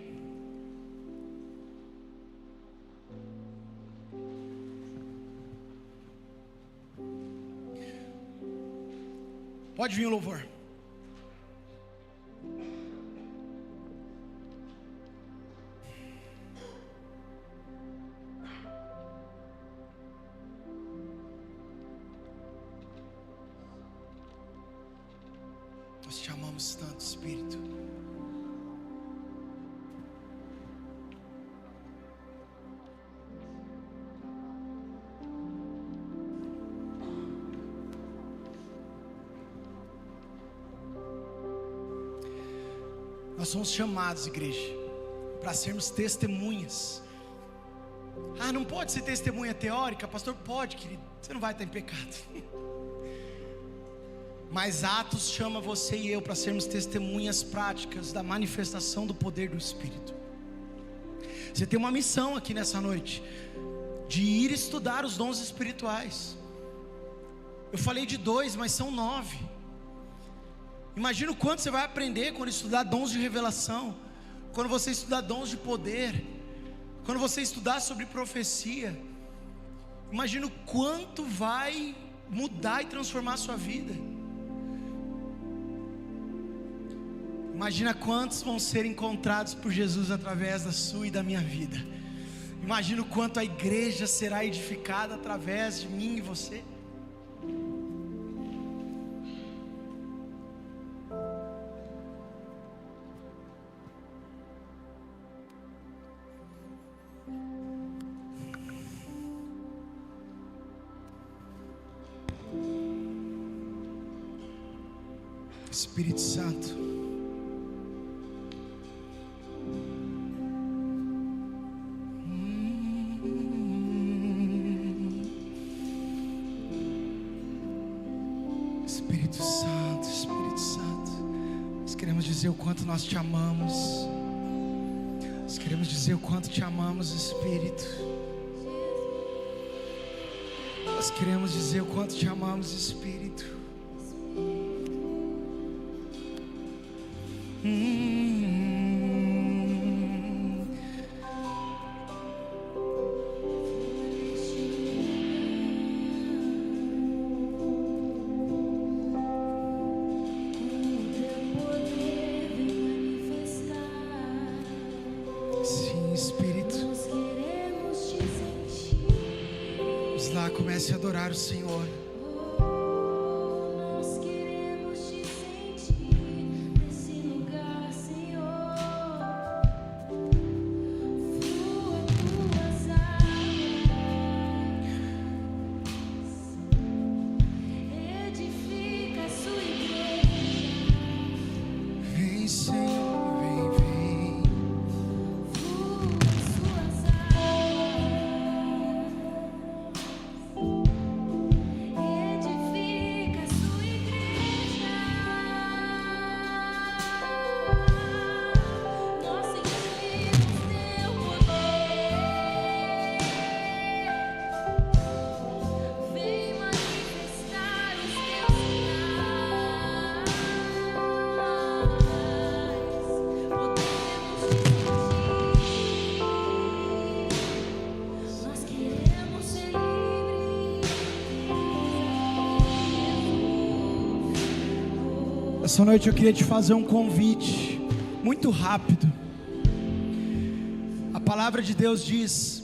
Pode vir o louvor. Nós te amamos tanto, Espírito. Nós somos chamados, igreja, para sermos testemunhas. Não pode ser testemunha teórica, pastor? Pode, querido, você não vai estar em pecado. Mas Atos chama você e eu para sermos testemunhas práticas da manifestação do poder do Espírito. Você tem uma missão aqui nessa noite, de ir estudar os dons espirituais. Eu falei de 2, mas são 9. Imagina o quanto você vai aprender quando estudar dons de revelação, quando você estudar dons de poder, quando você estudar sobre profecia. Imagina o quanto vai mudar e transformar a sua vida. Imagina quantos vão ser encontrados por Jesus através da sua e da minha vida. Imagina o quanto a igreja será edificada através de mim e você. Espírito Santo, Espírito Santo, Espírito Santo, nós queremos dizer o quanto nós te amamos. Nós queremos dizer o quanto te amamos, Espírito. Nós queremos dizer o quanto te amamos, Espírito. Sim, Espírito. Vamos lá, comece a adorar o Senhor. Essa noite eu queria te fazer um convite muito rápido. A palavra de Deus diz,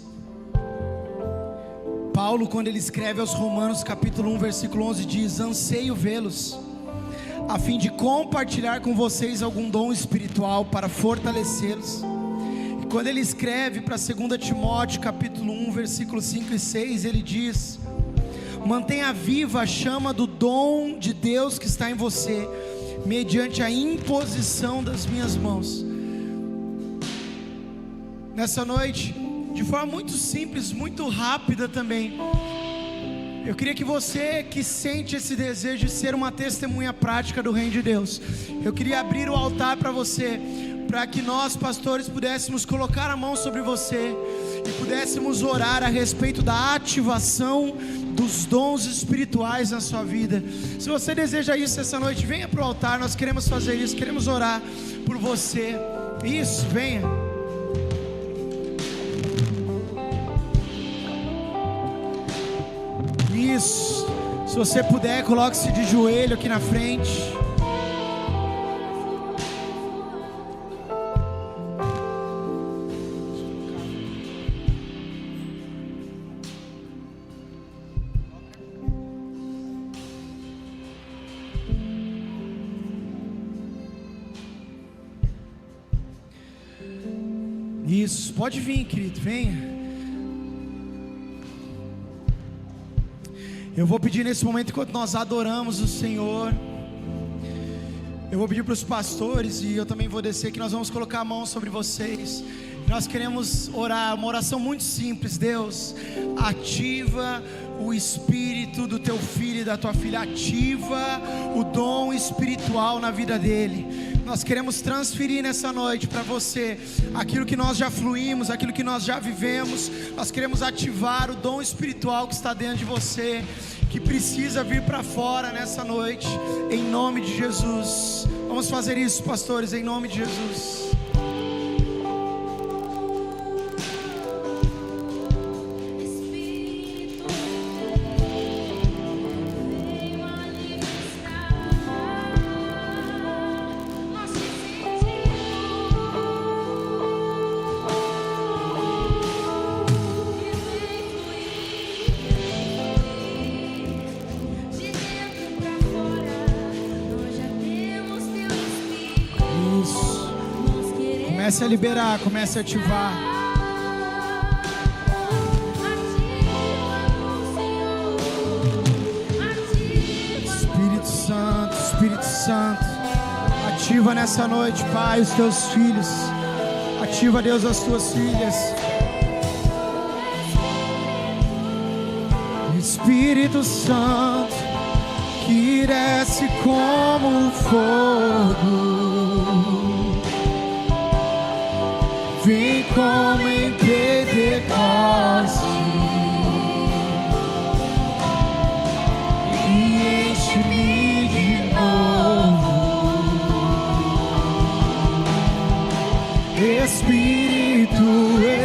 Paulo, quando ele escreve aos Romanos capítulo 1 versículo 11, diz: anseio vê-los, a fim de compartilhar com vocês algum dom espiritual para fortalecê-los. E quando ele escreve para 2 Timóteo capítulo 1 versículos 5 e 6, ele diz: mantenha viva a chama do dom de Deus que está em você, mediante a imposição das minhas mãos. Nessa noite, de forma muito simples, muito rápida também, eu queria que você que sente esse desejo de ser uma testemunha prática do reino de Deus, eu queria abrir o altar para você, para que nós pastores pudéssemos colocar a mão sobre você e pudéssemos orar a respeito da ativação dos dons espirituais na sua vida. Se você deseja isso essa noite, venha para o altar, nós queremos fazer isso, queremos orar por você. Isso, venha. Isso, se você puder, coloque-se de joelho aqui na frente. Isso, pode vir, querido, venha. Eu vou pedir nesse momento, enquanto nós adoramos o Senhor, eu vou pedir para os pastores, e eu também vou descer, que nós vamos colocar a mão sobre vocês. Nós queremos orar, uma oração muito simples. Deus, ativa o espírito do teu filho e da tua filha, ativa o dom espiritual na vida dele. Nós queremos transferir nessa noite para você aquilo que nós já fluímos, aquilo que nós já vivemos. Nós queremos ativar o dom espiritual que está dentro de você, que precisa vir para fora nessa noite, em nome de Jesus. Vamos fazer isso, pastores, em nome de Jesus. Comece a liberar, comece a ativar. Espírito Santo, Espírito Santo, ativa nessa noite, Pai, os teus filhos. Ativa, Deus, as tuas filhas. Espírito Santo, que desce como fogo, vem como em Pentecoste e enche-me de novo. Espírito,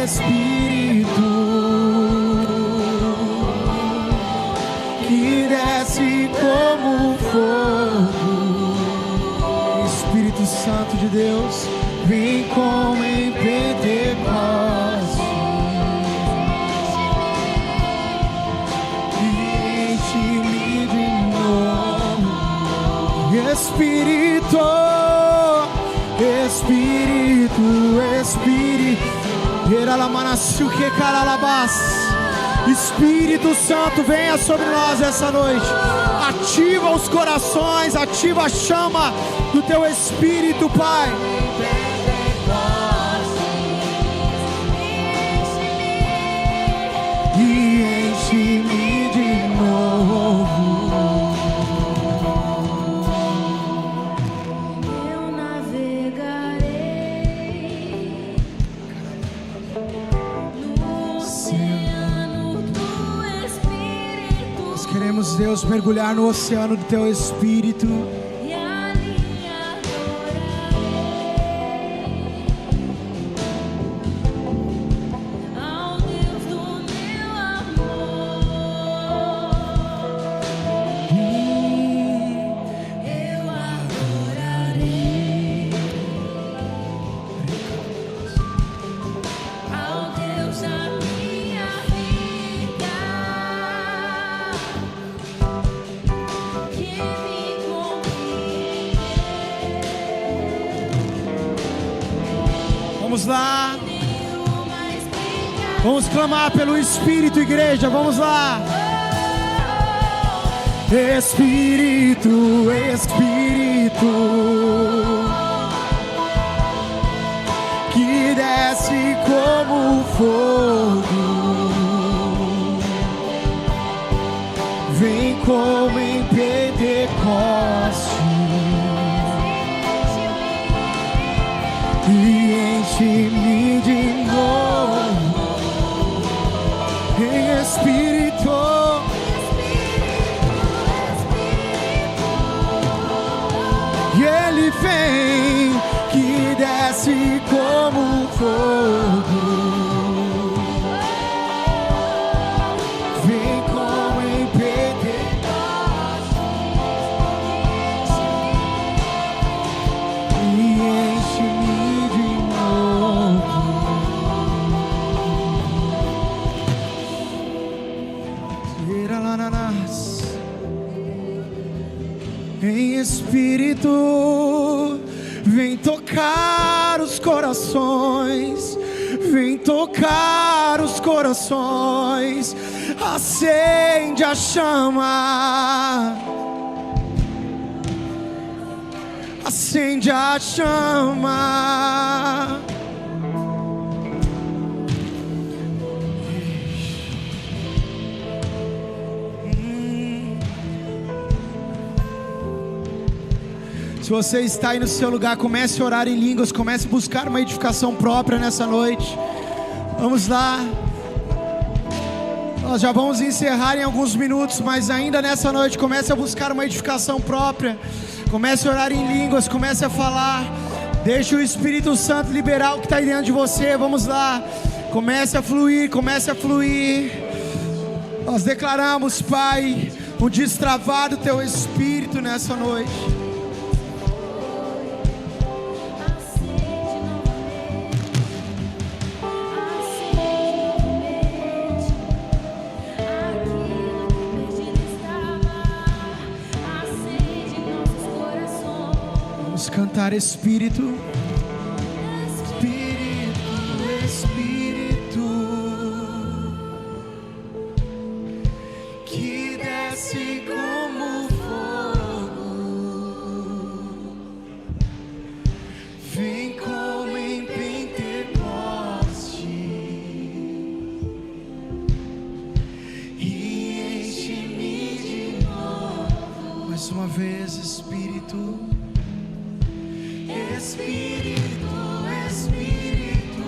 Espírito, que desce como fogo. Espírito Santo de Deus, vem como em Pentecoste e enche-me de novo. Espírito, Espírito, Espírito, Espírito Santo, venha sobre nós essa noite. Ativa os corações, ativa a chama do teu Espírito, Pai. E enche-me de novo. Eu navegarei no oceano do Espírito. Nós queremos, Deus, mergulhar no oceano do teu Espírito. Eu Vamos lá. Vamos clamar pelo Espírito, igreja. Vamos lá. Espírito, Espírito, que desce como fogo, vem como em Pentecoste e enche-me de novo em Espírito. E Ele vem, que desce como fogo, vem como em Pentecoste e enche-me de novo. Em Espírito, vem tocar os corações, vem tocar os corações, acende a chama, acende a chama. Se você está aí no seu lugar, comece a orar em línguas, comece a buscar uma edificação própria nessa noite. Vamos lá. Nós já vamos encerrar em alguns minutos, mas ainda nessa noite comece a buscar uma edificação própria. Comece a orar em línguas, comece a falar. Deixe o Espírito Santo liberar o que está aí dentro de você. Vamos lá. Comece a fluir, comece a fluir. Nós declaramos, Pai, o destravar do Teu Espírito nessa noite. Cantar Espírito, Espírito, Espírito, que desce como fogo, vem como em Pentecoste e enche-me de novo. Mais uma vez, Espírito. Espírito, Espírito,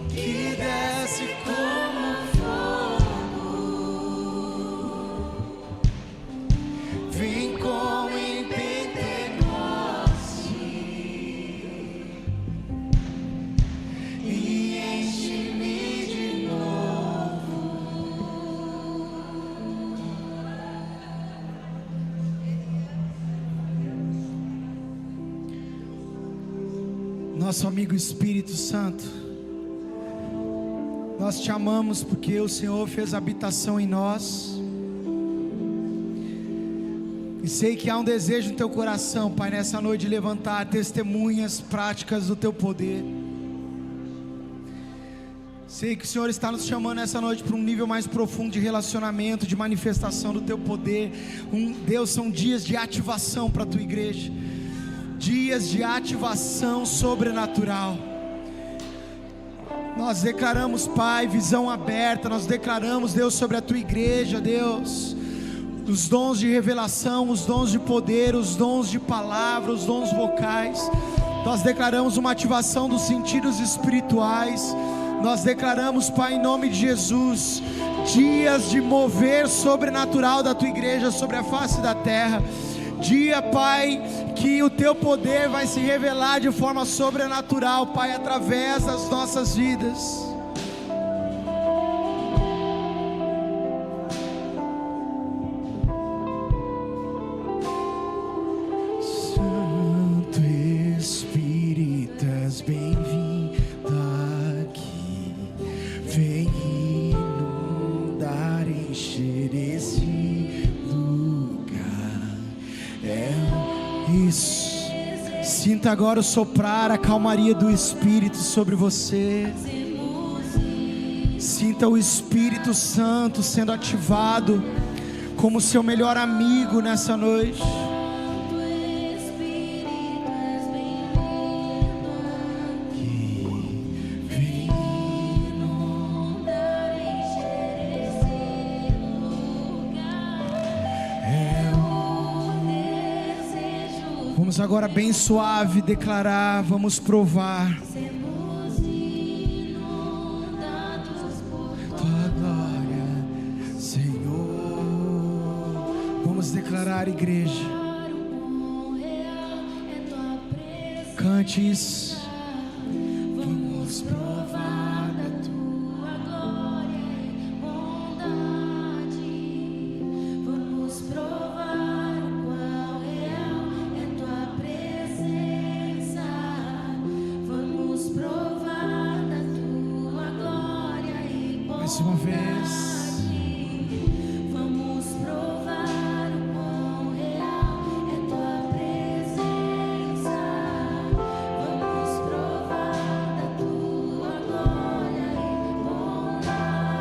que desce como fogo, vem como em Pentecoste e enche-me de novo. Nosso amigo Espírito Santo, nós te amamos porque o Senhor fez habitação em nós. E sei que há um desejo no teu coração, Pai, nessa noite de levantar testemunhas práticas do teu poder. Sei que o Senhor está nos chamando nessa noite para um nível mais profundo de relacionamento, de manifestação do teu poder. Deus, são dias de ativação para a tua igreja. Dias de ativação sobrenatural. Nós declaramos, Pai, visão aberta. Nós declaramos, Deus, sobre a tua igreja, Deus, os dons de revelação, os dons de poder, os dons de palavra, os dons vocais. Nós declaramos uma ativação dos sentidos espirituais. Nós declaramos, Pai, em nome de Jesus, dias de mover sobrenatural da tua igreja sobre a face da terra. Dia, Pai, que o teu poder vai se revelar de forma sobrenatural, Pai, através das nossas vidas. Santo Espírito, és bem-vindo aqui. Vem inundar, encher esse lugar. É isso. Sinta Sinta agora o soprar, a calmaria do Espírito sobre você. Sinta o Espírito Santo sendo ativado como seu melhor amigo nessa noite. Vamos agora bem suave declarar, vamos provar tua glória, Senhor. Vamos declarar, igreja. Cante isso. Vamos provar da tua glória e bondade. Vamos provar o qual real é tua presença. Vamos provar da tua glória e bondade. Mais uma vez. Vamos provar o quão real é tua presença. Vamos provar da tua glória e bondade.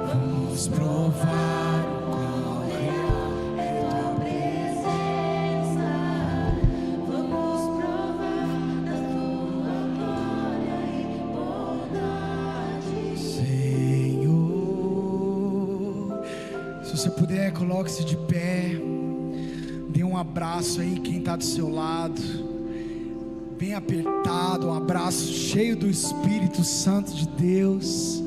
Vamos provar o quão real é tua presença. Vamos provar da tua glória e bondade. Senhor, se você puder, coloque-se de pé. Dê um abraço aí quem está do seu lado, bem apertado, um abraço cheio do Espírito Santo de Deus.